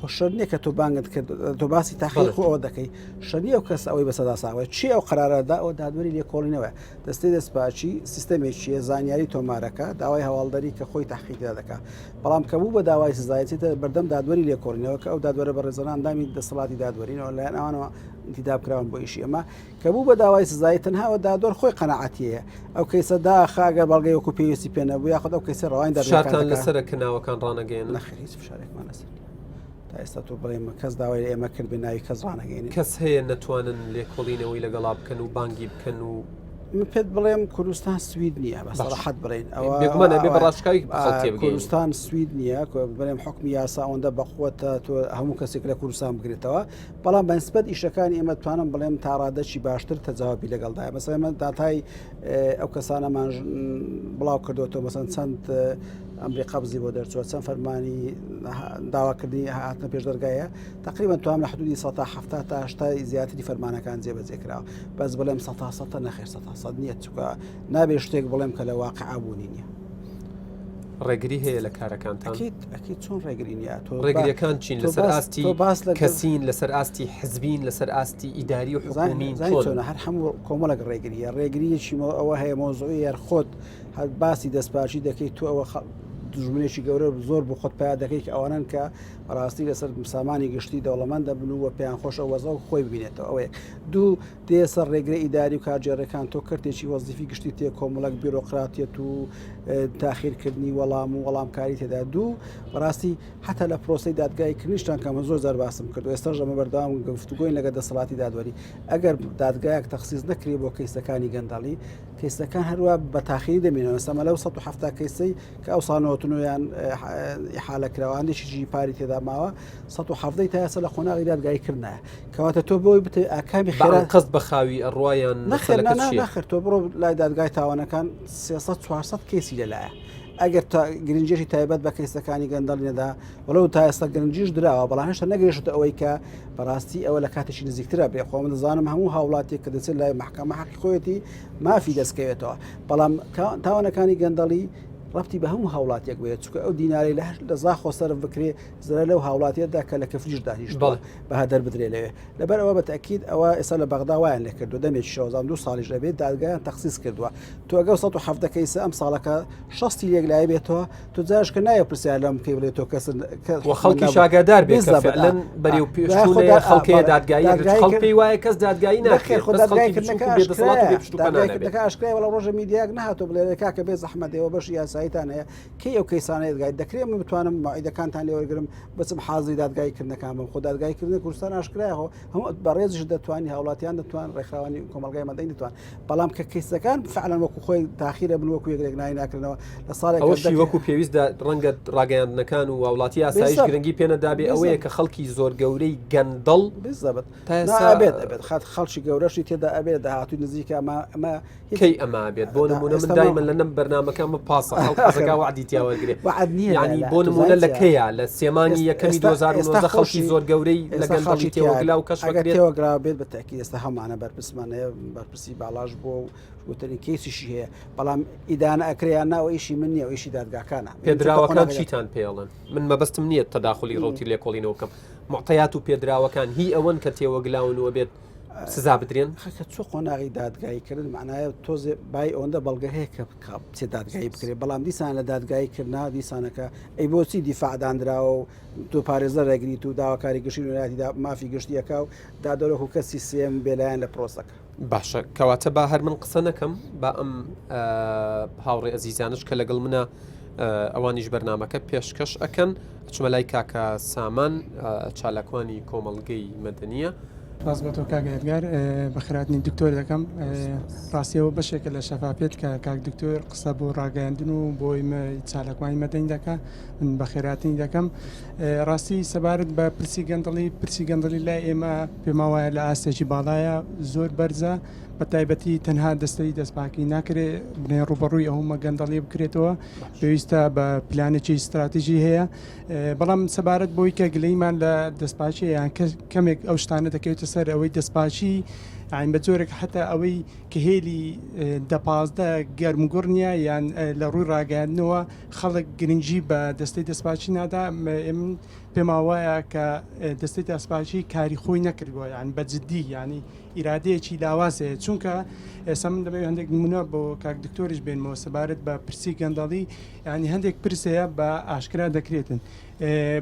خۆ شەر نییە کە تۆ بانگت کرد تۆ باسی تاخیر خۆ ئەوە دەکەی شەنی ئەو کەس ئەوەی بەسەدا ساوە چی ئەو قرارەدا ئەو دادوەری لێکۆڵینەوە دەستی دەستپاچی سیستەمێکیە زانیاری تۆمارەکە داوای هەواڵدەری کە خۆی تاحقیقدا دەکات بەڵام کە بوو بە داوای سزایەتە بەردەم دادوەری لێکۆڵینەوە کە ئەو دادوەرە بە ڕێزەران دامی دەسەڵاتی دادوەرینەوە لایەن ئەوانەوە انتدابکراون بۆ ئیشی ئەمە کە بوو بە داوای سزای تەنهاوە دادوەر خۆی قەنەعەتیەیە ئەو کەیسە داخاگەر بەڵگەی وەکو پێویستی پێ نەبوو یاخود ئەو کەیسە ڕەوانی شارتان لەسەرە کە ناوەکان ڕانەگەێن نەخێر هیچ فشارێکمان لەسەر تا ئێستا تۆ بڵێمە کەس داوای ئێمە کرد بە ناوی کەس ڕانەگەێنێ کەس هەیە نەتوانن لێکۆڵینەوەی لەگەڵا بکەن و بانگی بکەن و من پێت بڵێم کوردستان سوید نییە بەسەڕەحەت بڵێن کوردستان سوید نییە بڵێم حکمی یاسا ئەوەندە بەقوتە تۆ هەموو کەسێک لە کوردستان بگرێتەوە بەڵام بەنسبەت ئیشەکانی ئێمە توانم بڵێم تا ڕادەچی باشتر تەجاوبی لەگەڵدایە مەسەڵەن ئێمە داتای ئەو کەسانەمان بڵاو کردوەوە مەسەن چەند ئەمری قەبزی بۆ دەرچووە چەند فەرمانی داواکردنی هاتنە پێشدەرگایە تقریبا توام لە حدودی 170 تا 80 زیاتری فەرمانەکان جێبەجێکراوە بەس بڵێم 100 نەخێر 100 نییە چووکە نابێ شتێک بڵێم کە لە واقع بوونی نییە ڕێگری هەیە لە کارەکانتان ئەکید چۆن ڕێگری نیە تۆ ڕێگریەکان چین لەسەر ئاستی کەسین لەسەر ئاستی حزبین لەسەر ئاستی ئیداری و حکومین هەر هەموو کۆمەڵک ڕێگریە ڕێگریەکی ئەوە هەیە مۆزوعی یارخۆت هەر باسی دەستپاچی دەکەیت تو ئەوە دژمنێکی گەورە زۆر بۆ خۆت پیا دەکەیت کە ئەوانن کە ڕاستی لەسەر سامانی گشتی دەوڵەمەند دەبن و پێیان خۆش ئەو وەزە و خۆی ببینێتەوە ئەوەیە دوو دێسەر ڕێگرە ئیداری و کارجێڕەکان تۆ کردێکی وەزیفی گشتی تێ کۆمەڵک بیرۆقراتیەت و تاخیرکردنی وەڵام و وەڵامکاری تێدا دوو بەڕاستی حتا لە پرۆسی دادگایکردنیشتان کەمە زۆر زار باسم کرد و ئێستاش ئەمە بەردەوام گفتوگۆین لەگە دەسەڵاتی دادوەری ئەگەر دادگایەک تەخسیس نەکرێ بۆ کەیسەکانی گەندەڵی کەیسەکان هەروە بە تاخیری دەمێنەوە سەمە لەو 170 کەیسەی کە ئەو ساڵەوەتنویان حالەکراوانێکی پاری تێدا ماوە 170 تا ئێستا لە خۆناغی دادگایکردنایە کەواتە تۆ بۆی بتێ ئاکامی خێرا قەست بەخاوی ئەڕوایان نەخێر تۆ بڕۆ لای دادگای تاوانەکان 300-400 کەسی لەلایە ئەگەر گرنجێکی تایبەت بە کەیسەکانی گەندەڵێدا وەڵەو تا ئێستا گرنجیش درراوە بەڵام هێشتا نەگەیشتە ئەوەی کە بەڕاستی ئەوە لە کاتێکی نزیکترە بێ خۆم دەزانم هەموو هاوڵاتێک کە دەچێت لای محکەمە حەقی خۆیەتی مافی دەستکەوێتەوە بەڵام تاوانەکانی گەندەڵی ڕەبتی بە هەموو هاوڵاتێک بێت چکە ئەو دیناری لە زاخۆ سەرف بکرێ زرە لەو هاوڵاتیەتدا کە لە کەفریش داهیشت بە هەدەر بدرێ لەوێ لەبەر ئەوە بە تەکید ئەوە ئێستا لە بەغدا وایان لێ کردو دەمێکی شەوزان 2 ساڵیش دەبێت دادگایان تەخسیس کردووە تۆ ئەگە 170 کەیسە ئەم ساڵەکە 60 لێک لای بێتەوە تۆ جارشکە نایە پرسیار لەم کەی بڵێت تۆ کەس خەڵکی شاگادار بێت فعلەن بەریو پێشتونەیە خەڵکی دادگایی خەڵکی وایە کەس دادگایی ناکرێت دادگایکردنەکە ئاشکرای وەڵام ڕۆژە میدیاک نهاتۆ بڵێ کاکە بێ زەحمەتەوە بەش یاسایی ئاساییتان هەیە کەی ئەو کەیسانەیە دەگای دەکرێت من بتوانم ماعیدەکانتان لێ وەرگرم بچم حاضری دادگایکردنەکان بم خۆ دادگایکردنی کوردستان ئاشکرایەوە هەموو بەڕێزش دەتوانانی هاوڵاتیان دەتوان ڕێکخراوانی کۆمەلگای مەدەنی دەتوان بەڵام کە کەیسەکان فعلەن وەکو خۆی تاخیرە بن وەکو یەکێک نای ناکردنەوە لە ئەوەشی وەکو پێویستدا ڕەنگە ڕاگەیاندنەکان و وڵاتی ئاسایش گرنگی پێنەدابێ ئەوەیە کە خەڵکی زۆر گەورەی گەندەڵ بزەبێت تا ئەبێت خات خەڵکی گەورەشی تێدا ئەبێت داهاتوی نزیکە ئەمە کەی ئەمە بێت بۆ نمونە من دایمە لە نەم بەرنامەکەم پاسە خەڵکەکە وعدی تیاوەگرێت ینی بۆ نمونە لە کەیە لە سێمانی یەکەمی 2009 خەڵکی زۆر گەورەی لە گەندەڵی تێوەگلا و کەشەکرێتەوەگرا بێت بە تاکی ئێستا هەمانە بەرپرسمانەیە بەرپرسی باڵاش بۆ وتنی کێسیشی هەیە بەڵام ئیدانە ئەکریان ناوە ئیشی من نییە ئیشی دادگاکانە پێدراوەکان چیتان پێڵن من مەبەستم نییە تەداخلی ڕوتی لێکۆڵینەوەکەم معتەیات و پێدراوەکان هی ئەوەن کە تێوەگلاونەوە بێت سزا بدرێن خەکە چۆ قۆناغی دادگاییکردن معنایە تۆزێ بای ئەوەندە بەڵگە هەیە کە چێ دادگایی بکرێت بەڵام دیسان لە دادگاییکردنا دیسانەکە ئەی بۆچی دیفاعدانراوە و تۆ پارێزە ڕێگریت و داواکاری گشتی وڵاتیدا مافی گشتیەکە و دادۆرە و کەسی سێم بێلایەن لە پرۆسەکە باشە کەواتە با هەر من قسە نەکەم با ئەم هاوڕێ ئەزیزانش کە لەگەڵ منە ئەوانیش بەرنمەکە پێشکەش ئەکەن چمە لای کاکە سامان چالاکوانی کۆمەڵگەی مەدەنیە باز بە تۆ کاگەرگار بەخراتنی دکتۆر دەکەم ڕاستیەوە بەشێکە لە شەفاپێت کە کاک دکتۆر قسە بۆ ڕاگەاندن و بۆی چالاکوانی مەدەنی دەکە من بەخێراتنی دەکەم ڕاستی سەبارەت بە پرسی گەندەڵی لای ئێمە پێما وایە لە ئاستێکی باڵایە زۆر بەرزە بە تایبەتی تەنها دەستەی دەستپاکی ناکرێت بنێ ڕوبەڕووی ئەومە گەندەڵی بکرێتەوە پێویستە بە پلانێکی استراتیژی هەیە بەڵام سەبارەت بۆی کە گلەیمان لە دەستپاچی یان کەمێک ئەو شتانە دەکەوێتە سەر ئەوەی دەستپاچی عین بە جۆرێک حتا ئەوەی کە هێلی دەپازدە گەرمگوڕ نییە یان لە ڕووی ڕاگەاندنەوە خەڵک گرنگجی بە دەستەی دەستپاچی نادا من پێما وایە کە دەستەی دەستپاچی کاری خۆی نەکردووە یان بەجددی ینی ئیرادەیەکی لاوازەیە چونکە ئێستا من دەبێت هەندێک نمونە بۆ کاک دکتۆریش بێنمەوە سەبارەت بە پرسی گەندەڵی ینی هەندێک پرسەیە بە ئاشکرا دەکرێتن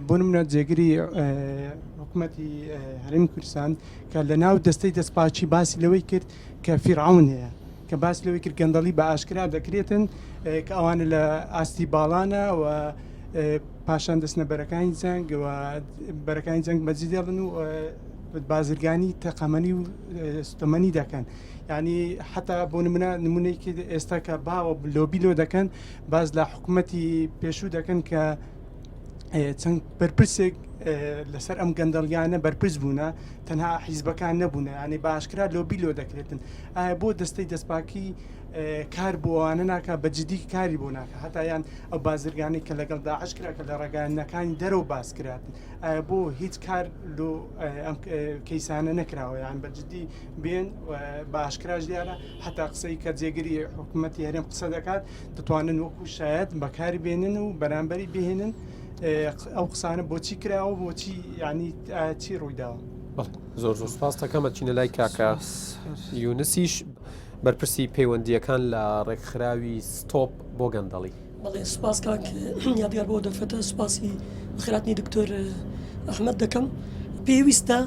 بۆ نمونە جێگیری حکوومەتی هەرێمی کوردستان کە لە ناو دەستەی دەستپاچی باسی لەوەی کرد کە فیرعون هەیە کە باسی لەوەی کرد گەندەڵی بە ئاشکرا دەکرێتن کە ئەوانە لە ئاستی باڵانە و پاشان دەستنە بەرەکانی جەنگ و بەرەکانی جەنگ بەجی دێڵن و بازرگانی تەقەمەنی و ستەمەنی دەکەن ینی حتا بۆ نمونەیەکی ئێستا کە باوە لۆبیلۆ دەکەن باز لە حکوومەتی پێشوو دەکەن کە چەند بەرپرسێک لەسەر ئەم گەندەڵیانە بەرپرس بوونە تەنها حیزبەکان نەبوونە ینی باشکرا لۆبیلۆ دەکرێتن ئایا بۆ دەستەی دەستپاکی کار بۆوانە ناکە بەجددی کاری بۆ ناکە هەتایان ئەو بازرگانی کە لەگەڵ داعشکرا کە لە ڕێگەیانەکانی دەرەوە باسکراتن ئایا بۆ هیچ کار ئەم کەیسانە نەکراوە یان بەجددی بێن باشکراش دیارە هەتا قسەی کە جێگیری حکوومەتی هەرێم قسە دەکات دەتوانن وەکو شایەت بەکاری بێنن و بەرامبەری بهێنن ئەو قسانە بۆچی کراوە بۆچی ینی چی ڕوویداوە زۆر زۆر سپاس دەکەمە چینە لای کاکە یونسیش بەرپرسی پەیوەندیەکان لە ڕێکخراوی ستۆپ بۆ گەندەڵی بەڵێ سپاس کاک یادگار بۆ دەفەتە سپاسی خراپنی دکتۆر ئەحمەد دەکەم پێویستە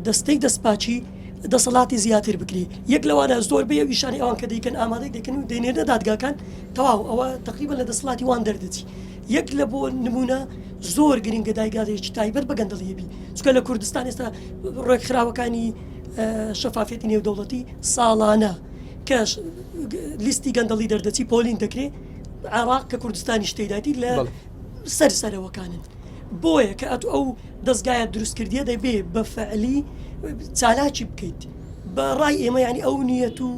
دەستەی دەستپاچی دەسەڵاتی زیاتر بکری یەک لەوانە زۆر بێ ویشانی ئەوان کە دەیکەن ئامادەی دەکەن و دێنێنە دادگاکان تەواو ئەوە تقریبا لە دەسەڵاتی وان دەردەچی یەک لە بۆ نمونە زۆر گرنگە دایگادێکی تایبەت بە گەندەڵیەبی چکە لە کوردستان ئێستا ڕێکخراوەکانی شەفافێتی نێودەوڵەتی ساڵانە کە لیستی گەندەڵی دەردەچی پۆلین دەکرێت عێراق کە کوردستانی شتەیداتی لە سەرسەرەوەکانن بۆیە کە ئەو دەستگایە دروستکردیە دەبێ بە فعلی چالاکی بکەیت بە ڕای ئێمە ینی ئەو نیەت و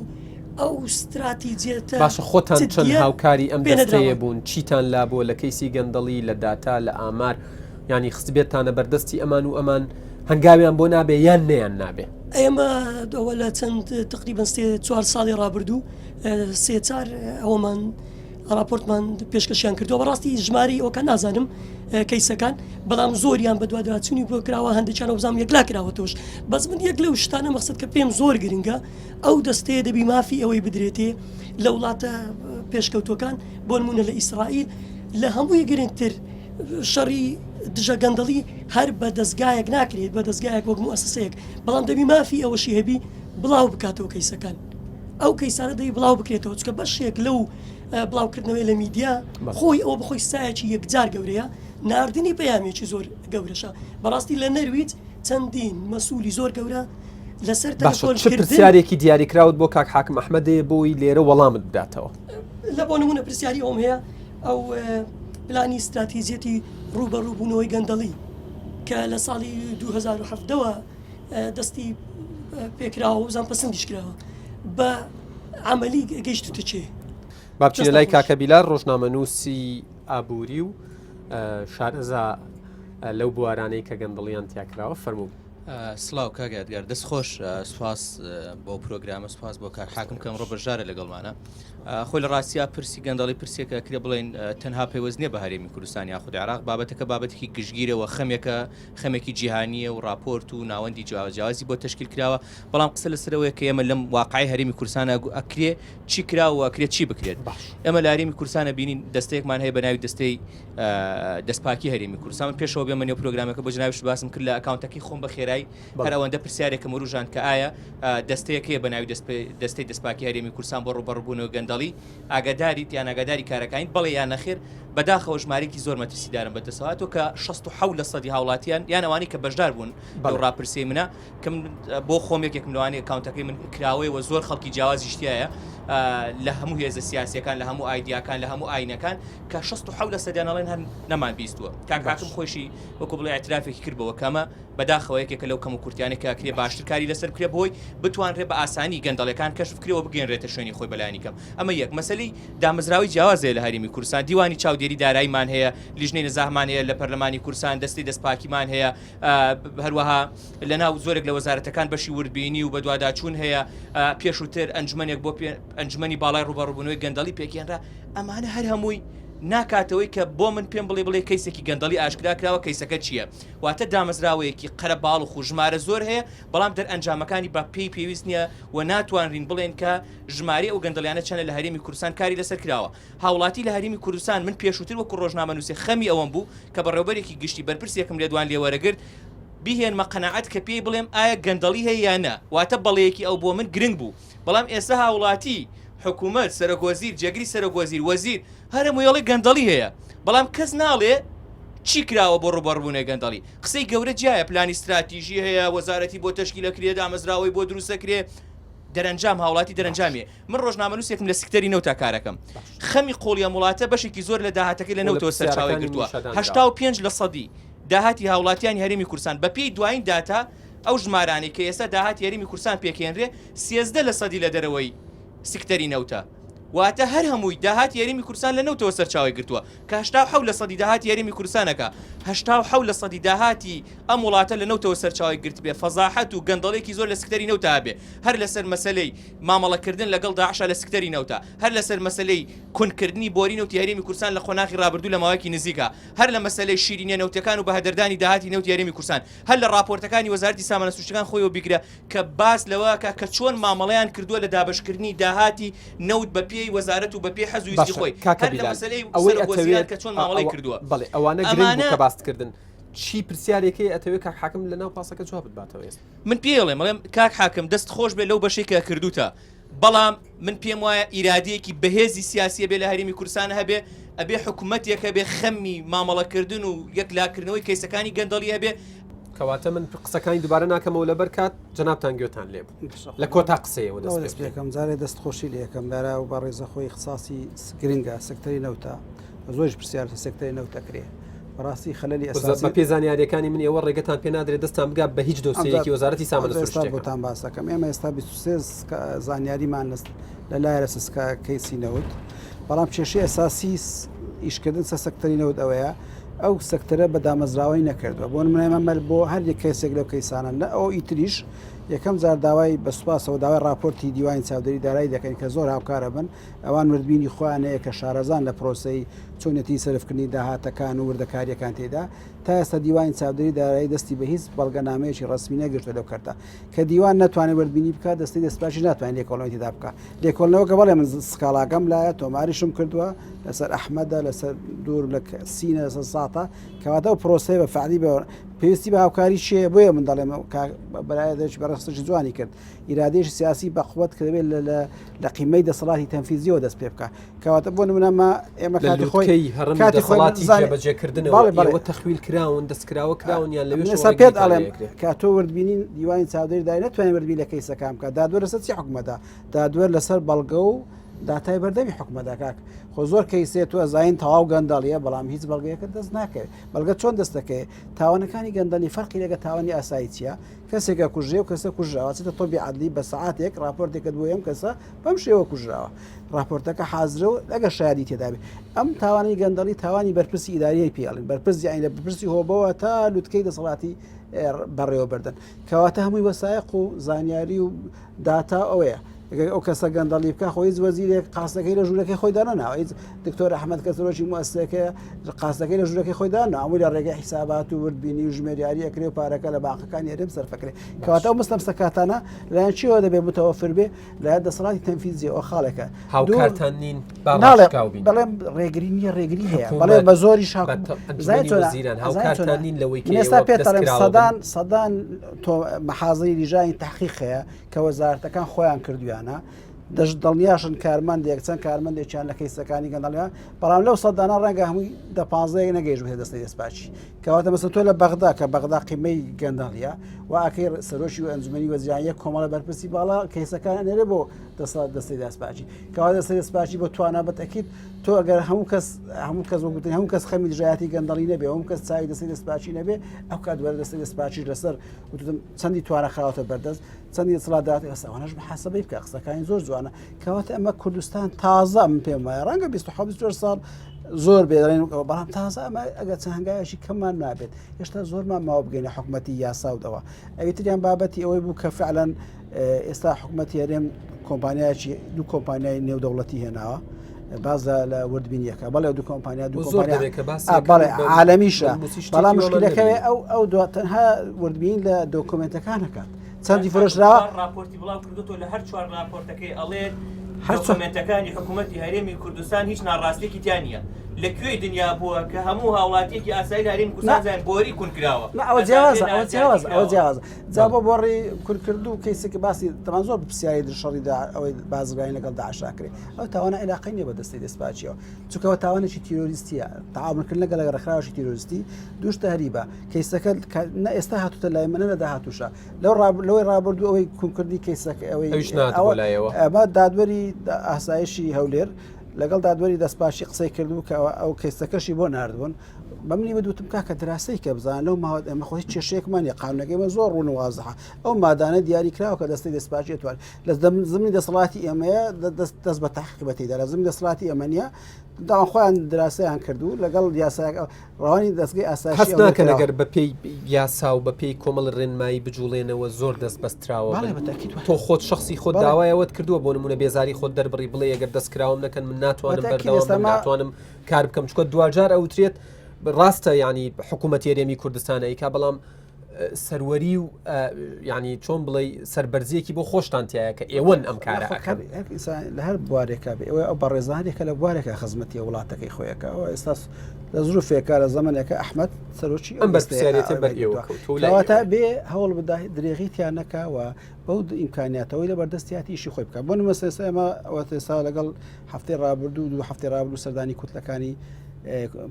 ئەو استراتیجێتە باشە خۆتان چەند هاوکاری ئەم دەستەیە بوون چیتان لا بۆ لە کەیسی گەندەڵی لە داتا لە ئامار ینی خستبێتانە بەردەستی ئەمان و ئەمان هەنگاویان بۆ نابێ یان نەیان نابێ ئێمە ئەوە لە چەند تقریبان 4 ساڵی ڕابردوو 3 ئەوەمان راپۆرتمان پێشکەشیان کردەوە بەڕاستی ژماری ئەوکە نازانم کەیسەکان بەڵام زۆریان بە دوادراچوونی بۆ کراوە هەندێکیان بزانام یەکلا کراوەتەوەش بەس من یەک لەو شتانە مەقسەد کە پێم زۆر گرنگە ئەو دەستەیە دەبی مافی ئەوەی بدرێتێ لە وڵاتە پێشکەوتوەکان بۆ نمونە لە ئیسرائیل لە هەمووی گرنگتر شەڕی دژە گەندەڵی هەر بە دەستگایەک ناکرێت بە دەستگایەک وەک موسسەیەک بەڵام دەبی مافی ئەوەشی هەبی بڵاو بکاتەوە کەیسەکان ئەو کەیسانە دەی بڵاو بکرێتەوە چکە بەشێک لەو بڵاوکردنەوەی لە میدیا خۆی ئەو بخۆی سایەکی یەکجار گەورەیە نردنی پەیامێکی زۆر گەورەشە بەڕاستی لە نەرویج چەندین مەسوولی زۆر گەورە لەسەر پرسیارێکی دیاریکراوت بۆ کاک حاکم ئەحمەدێ بۆی لێرە وەڵامت بداتەوە لە بۆ نمونە پرسیاری ئەوم هەیە ئەو پلانی استراتیزیەتی ڕوبەڕووبوونەوەی گەندەڵی کە لە ساڵی 2007ەوە دەستی پێکراوە و زان پەسەندیش کراوە بە عملی گەیشتوتە چێ بابچینە لای کاکە بیلار ڕۆژنامەنووسی ئابووری و شارەزا لەو بوارانەی کە گەندەڵیان تیاکراوە فەرموو سلااو کاگەدگار دەست خۆش سوپاس بۆ پرۆگرامە سوپاس بۆ کار حاکم کەم ڕۆبەرژارە لەگەڵمانە خۆی لە ڕاستیا پرسی گەندەڵی پرسێکە کرێ بڵێن تەنها پەیوەست نیە بە هەرێمی کوردستان یا خودی عراق بابەتەکە بابەتێکی گشتگیرەوە خەمێکی جیهانیە و راپۆرت و ناوەندی جیاوازی بۆ تشکیل کراوە بەڵام قسە لەسەرەوەی کە ئێمە لەم واقعی هەرێمی کوردستانە ئەکرێ چی کراوە ئەکرێت چی بکرێت ئێمە لە هەرێمی کوردستانە بینین دەستەیەکمان هەیە بە ناوی دەستەی دەستپاکی هەرێمی کوردستان من پێشەوە بێمە نێو پرۆگرامەکە بۆ جنابش باسم کرد لە ئەکاونتەکەی خۆم بە خێرایی هەر ئەوەندە پرسیارێکە مروژان کە ئایا دەستەیەک هەیە بە ناوی دەستەی دەستپاکی هەرێمی کوردستان بۆ ڕوبەڕووبوونەوە گەندەڵی ئاگاداریت یان ئاگاداری کارەکانی بەڵێ یان نەخێر بەداخەوە ژمارێکی زۆر مەترسیدارم بەدەسەواتەوە کە 67% هاوڵاتیان یان ئەوانی کە بەشدار بوون لەو ڕاپرسەی منە کەم بۆ خۆم یەکێکم لەوانەیە ئەکاونتەکەی من کراوەیەوە زۆر خەڵکی جیاوازی شتیایە لە هەموو هێزە سیاسیەکان لە هەموو ئایدیاکان لە هەموو ئاینەکان کە 67% ئەڵێن هەر نەمان بیستووە کاکم خۆشی وەکو بڵێ اعترافێکی کردبەوە کەمە بەداخەوە یەکێکە لەو کەم و کورتیانێکە ئەکرێ باشترکاری لەسەر بکرێ بۆی بتوانرێ بە ئاسانی گەندەڵەکان کەشف بکرێەوە بگەێنرێتە شوێنی خۆی بەلایانی کەم ئەمە یەک مەسەلەی دامەزراوی جیاوازەیە لە هەرێمی کوردستان دیوانی چاودێری داراییمان هەیە لیژنەی نزاهمان هەیە لە پەرلەمانی کوردستان دەستی دەستپاکیمان هەیە هەروەها لەناو زۆرێک لە وەزارەتەکان بەشی وردبینی و بەدواداچوون هەیە پێشووتر ئەنجمەنێک بۆ ئەنجمەنی باڵای ڕوبەڕووبوونەوەی گەندەڵی پێکێنرا ئەمانە هەر هەمووی ناکاتەوەی کە بۆ من پێم بڵێ کەیسێکی گەندەڵی ئاشکرا کراوە کەیسەکە چییە واتە دامەزراوەیەکی قەرە باڵ و ژمارە زۆر هەیە بەڵام دەرئەنجامەکانی بە پێی پێویست نییە و ناتوانرین بڵێن کە ژمارە ئەو گەندەڵیانە چەنە لە هەرێمی کوردستان کاری لەسەر کراوە هاوڵاتی لە هەرێمی کوردستان من پێشووتر وەکو ڕۆژنامەنووسی خەمی ئەوەم بوو کە بەڕێوەبەرێکی گشتی بەرپرسێکم لێ دوان لێوەرەگرت بیهێنمە قەناعەت کە پێی بڵێم ئایا گەندەڵی هەیە یان نە واتە بەڵەیەکی ئەو بۆ من گرنگ بوو بەڵام ئێستا هاوڵاتی حکوومەت سەرۆکوەزیر جێگری سەرۆکوەزیر وەزیر هەر هەموویەڵی گەندەڵی هەیە بەڵام کەس ناڵێ چی کراوە بۆ ڕوبەڕووبوونەوەی گەندەڵی قسەی گەورە جیایە پلانی استراتیژی هەیە وەزارەتی بۆ تەشکیلەکرێ دامەزراوەی بۆ دروستەکرێ دەرەنجام هاوڵاتی دەرەنجامیە من ڕۆژنامەنووسێکم لە سکتەری نەوتا کارەکەم خەمی قۆڵیە وڵاتە بەشێکی زۆر لە داهاتەکەی لە نەوتەوە سەرچاوی کردووە 85% داهاتی هاوڵاتیانی هەرێمی کوردستان بە پێی دوایین داتا ئەو ژمارانی کە ئێستا داهاتی هەرێمی کوردستان پێکێنرێ 13% لە دەرەوەی سکتەری نەوتە واتە هەر هەمووی داهاتی هەرێمی کوردستان لە نەوتەوە سەرچاوی گرتووە کە 87% داهاتی هەرێمی کوردستانەکە 87% داهاتی ئەم وڵاتە لە نەوتەوە سەرچاوی گرت بێ فەزاحەت و گەندەڵێکی زۆر لە سکتەری نەوتە بێ هەر لەسەر مەسەلەی مامەڵەکردن لەگەڵ داعشا لە سکتەری نەوتە هەر لەسەر مەسەلەی کونکردنی بۆری نەوتی هەرێمی کوردستان لە خۆناغی ڕابردوو لە ماوەیەکی نزیکە هەر لە مەسەلەی شیرینە نەوتەکان و بەهەدەردانی داهاتی نەوتی هەرێمی کوردستان هەر لە راپۆرتەکانی وەزارەتی سامانە سروشتەکان خۆیەوە بیگرە کە باس لەوەکە کە چۆن مامەڵەیان کردووە لە دابەشکردنی داهاتی نەوت بە پێی وەزارەت و بە پێی حەزویستی خۆی هەر لە مەسەلەی سەرۆکوەزیران کە چۆن مامەڵەی کردووە بەڵێ ئەوانە گرنگ بوو کە باسکردن چی پرسیارێکی ئەتەوێت کاک حاکم لەناو پاسەکە جواب باتەوە ئێستا من پێڵێم کاک حاکم دەست خۆش بێ لەو بەشێکە کردوتە بەڵام من پێم وایە ئیرادەیەکی بەهێزی سیاسیە بێ لە هەرێمی کوردستان هەبێ ئەبێ حکوومەتێکە بێ خەمی مامەڵەکردن و یەکلاکردنەوەی کەیسەکانی گەندەڵی هەبێ کەواتە من قسەکانی دووبارە ناکەمەوە لەبەر کات جەنابتان گوێتان لێ لە کۆتا قسەیەوە دەست پێکەم جارێ دەستخۆشی لە یەکەم دارا و بە ڕێزەخۆی اختصاصی گرنگە سەکتەری نەوتە زۆرش پرسیار سەکتەری نەوتەکرێ بەڕاستی خەلەلی ئەساسی بە پێزانیاریەکانی من ئێوە ڕێگەتان پێ نادرێت دەستان بگات بە هیچ دۆسیەکی وەزارەتی سامانە سروشتەکان بۆتان باسەکەم ئێمە ئێستا 23 زانیاریمان لە لایەنە سسکا کەیسی نەوت بەڵام کێشەی ئەساسی ئیشکردن سە سەکتەری نەوت ئەوەیە ئەو سەکتەرە بە دامەزراوەی نەکردووە بۆ نمونەمەمەل بۆ هەر یەک کەسێک لەو کەیسانە لە ئەو ئیتریش یەکەم جار داوای بەسوپاسەوە داوای راپۆرتی دیوانی چاودێری دارایی دەکەین کە زۆر هاوکارە بن ئەوان مردبینی خۆیانەیە کە شارەزان لە پرۆسەی چۆنەتی سەرفکردنی داهاتەکان و وردەکاریەکان تێدا تا ئێستا دیوانی چاودێری دارایی دەستی بە هیچ بەڵگەنامەیەکی ڕسمی نەگرتووە لەو کەرتە کە دیوان ناتوانێت وردبینی بکات دەستی دەستپاشی ناتوانێت لێکۆڵەوەی تێدا بکات لێکۆڵنەوە کە بەڵێ من سکاڵاکەم لایە تۆماریشم کردووە لەسەر ئەحمەدە لەسەر دوور لە سینە لەسەر ساتە کەواتە ئەو پرۆسەی بە فعلی پێویستی بە هاوکاری شێ بۆیە من دەڵێم بەلایەدەش بەڕستش جوانی کرد ئیرادێش سیاسی بەقوت کردبێت لە قیمەی دەسەڵاتی تەنفیزیەوە دەست پێ بکە کەواتە بۆ نمونەمە ئێمە کاتی خۆی کاتی خۆڵاتی جێبەجێکردنەوە تەخویل کراون دەستکراوە کراون یان لەوێ پێت ئەڵێم کا تۆ وردبینین دیوانی چاودێری دای نتوانێت وردبی لە کەیسەکان بکە دادوەر لەسەر چی حکومەدا دادوەر لەسەر بەڵگە و داتای بەردەمی حکومەدا کاک خۆ زۆر کەیسێت تۆ زین تەواو گەندەڵیە بەڵام هیچ بەڵگەیەکە دەست ناکەوێت بەڵگە چۆن دەستەکەی تاوانەکانی گەندەلی فەرقی لەگە تاوانی ئاسایی چیە کەسێکە کوژێ و کەسە کوژراوە چێتە تۆ بێعەدلی بە سەعاتێک راپۆرتێکت بۆ ئەم کەسە بەم شێوە کوژراوە راپۆرتەکە حازرە و لەگە شایدی تێدابێت ئەم تاوانی گەندەڵی تاوانی بەرپرسی ئیداریەی پێڵین بەرپرسی ئاین لە بەرپرسی هۆبەوە تا لوتکەی دەسەڵاتی بەڕێوە بردن کەواتە هەمووی وەسایق و زانیاری و داتا ئەوەیە ئەو کەسە گەندەڵی بکە خۆی وەزیرێک قاسەکەی لە ژوورەکەی خۆی دانەناوە هیچ دکتۆر ئەحمەد کەسەرۆکی موەسسەکە قاسەکەی لە ژوورەکەی خۆی دانا هەمووی لە ڕێگەی حیسابات و وردبینی و ژمێریاری ئەکرێ و پارەکە لە باقەکانی هەرێم سەرفەکرێ کەواتە ئەو مستەم سەکاتانە لایەن چیەوە دەبێت متەوەفر بێ لایەن دەسەڵاتی تەنفیزی ئەو خاڵێکە هاوکارتان نین بەڵێم ڕێگری نیە ڕێگری هەیە بەڵێ بە زۆری هاوکارتان نین لەوەی ئێستا پێتەڵێم سەدان تۆ مەحازەی لیژانی تحقیق هەیە کە وەزارەتەکان خۆیان کردویانە دڵنیاشن کارمەندێک چەند کارمەندێکیان لە کەیسەکانی گەندەڵیان بەڵام لەو سەدانە ڕەنگە هەمووی 15 نەگەیشت بێت دەستی دەستپاچی کەواتە مەسەن تۆ لە بەغدا کە بەغدا قیمەی گەندەڵیە و ئاکەی سەرۆشی و ئەنجومەنی وەزیران یەک کۆمەڵە بەرپرسی باڵا کەیسەکان ئەنێرێ بۆ دەستی دەستپاچی کەواتە دەستی دەستپاچی بۆ توانە بەتەکیت تۆ ئەگەر هەموو کەس وەگوتن هەموو کەس خەمی دژایەتی گەندەڵی نەبێ هەموو کەس چاوی دەستی دەستپاچی نەبێ ئەو کات دووارە دەستی دەستپاچی لەسەر وتم چەندی توانە خاوەتە بەردەست چەندی سڵاداتی ئەسەوانەش محاسبەی بکە قسەکانی زۆر جوانە کەواتە ئەمە کوردستان تازە من پێم وایە ڕەنگە 24 ساڵ زۆر بێدەڵێن بەڵام تازە ئەمە ئەگەر چەند هەنگایشی کەممان نابێت هێشتا زۆرمان ماوە بگەینە حکوومەتی یاساودەوە ئەویتریان بابەتی ئەوەی بوو کە فعلەن ئێستا حکوومەتی هەرێم کۆمپانیایکی دوو کۆمپانیای نێودەوڵەتی هێناوە بازە لە وردبینیەکە بەڵێ دوو کۆمپانیا بەڵێ عالەمیشە بەڵام مشکلەکەوێ ئەو تەنها وردبین لە دۆکۆمنتەکان هەکات چەندی فرۆشراوە راپۆرتی بڵاو کردوتۆ لە هەر چوار راپۆرتەکەی ئەڵێ دۆکۆمنتەکانی حکوومەتی هەرێمی کوردستان هیچ ناڕاستێکی تیان نییە لەکوێی دنیا بووە کە هەموو هاوڵاتیەکی ئاسایی هەرێمی کوردستان بۆری کونکراوە ئەوە جیاوازە جا بۆ بۆڕی کورکردو و کەیسێکی باسی تەمان زۆر پرسیاری درشەڕیدا ئەوەی بازرگانی لەگەڵ داعشاکرێ ئەو تاوانە عێلاقی نیە بە دەستی دەستپاچیەوە چونکەوە تاوانێکی تیرۆریستیە تەعاملکردن لەگەڵ ڕێکخراوەشی تیرۆریستی دووشتە هەریبە کەیسەکە ئێستا هاتوتە لای منە لە داهاتووشە لەوەی ڕابردوو ئەوەی کونکردی کەیسەکە ئەمە دادوەری ئاسایشی هەولێر لەگەڵ دادوەری دەستپاشی قسەی کردو کە ئەو کەیسەکەشی بۆ نردبوون بە منی بەدوتم کاکە دراسی کە بزان لەو ماوەت ئەمە خۆی کێشەیەکمانی قانونەکەیمە زۆر ڕوون و وازەحە ئەو مادانە دیاری کراوە کە دەستی دەستپاچی توانێت لە زمینی دەسەڵاتی ئێمەیە دەست بە تحقیق بەتیدا لە زمینی دەسەڵاتی ئەمەنیە داوان خۆیان دراسەیان کردو لەگەڵ یاساک ڕەوانی دەستگای ئاسایشی هەست ناکەن ئەگەر بە پێی یاسا و بە پێی کۆمەڵ ڕێنمایی بجوڵێنەوە زۆر دەست بەستراوە تۆ خۆت شخصی خۆت داوایەوەت کردووە بۆ نمونە بێزاری خۆت دەربڕی بڵێ ئەگەر دەستکراوم نەکەن من ناتوانم بەردەوام ناتوانم کار بکەم چکە دوجار ئەوترێت ڕاستە ینی حکوومەتی هەرێمی کوردستانەیەکا بەڵام سەروەری و ینی چۆن بڵێ سەربەرزیەکی بۆ خۆشتانتیایە کە ئێوەن ئەم کارە لە هەر بوارێکە بێ ئەوە ئەو بەڕێزانێکە لە بوارێکە خزمەتی وڵاتەکەی خۆیەکە ئەوە ئێستاس لە زروفێکە لە زمانێکە ئەحمەد سەرۆکی ئەم بەرپرسیارەتە بەر ئێوەکەواتە بێ هەوڵ درێغیتیان نەکەوە بەو ئیمکانیاتەوەی لە بەردەستیاتیشی خۆی بکە بۆ نمەسێستا ئەمە ئەوە ئێستا لەگەڵ هەفتەی ڕابردوو دو هەفتەی ڕابردوو سەردانی کوتلەکانی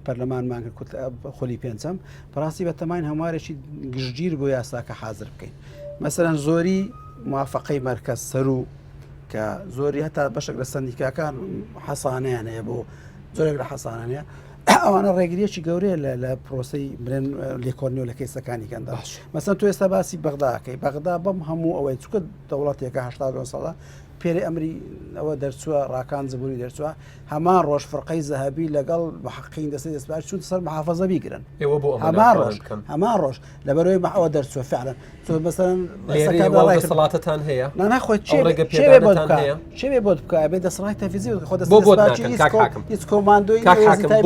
پەرلەمانمان کرد خۆلی پێنجەم بەڕاستی بە تەماین هەموارێکی گشتگیر بۆ یاساکە حازر بکەین مەسەرەن زۆری موافقەی مەرکەز سەرو کە زۆری هەتا بەشێک لە سندیکاکان حەسانیان هەیە بۆ زۆرێک لە حەسانانەیە ئەوانە ڕێگریەکی گەورەیە لە پرۆسی برێن لێکۆڵنی و لە کەیسەکانی گەندا مەسەن تۆ ئێستا باسی بەغداکەی بەغدا بەم هەموو ئەوەی چکە دەوڵەتێکە 80 ساڵە پێری ئەمری ئەوە دەرچووە ڕاکان زبووری دەرچووە هەمان ڕۆژ فڕقەی زەهەبی لەگەڵ محققین دەستی دەستپاچ چون سەر محافەزە بیگرن هەمان ڕۆژ لەبەرەوەی ئەوە دەرچووە فعلا دەسەڵاتتان هەیە ناخۆت چێ بۆ بکە بێ دەسەڵاتی تەنفیزی خۆ هیچ کۆماندۆی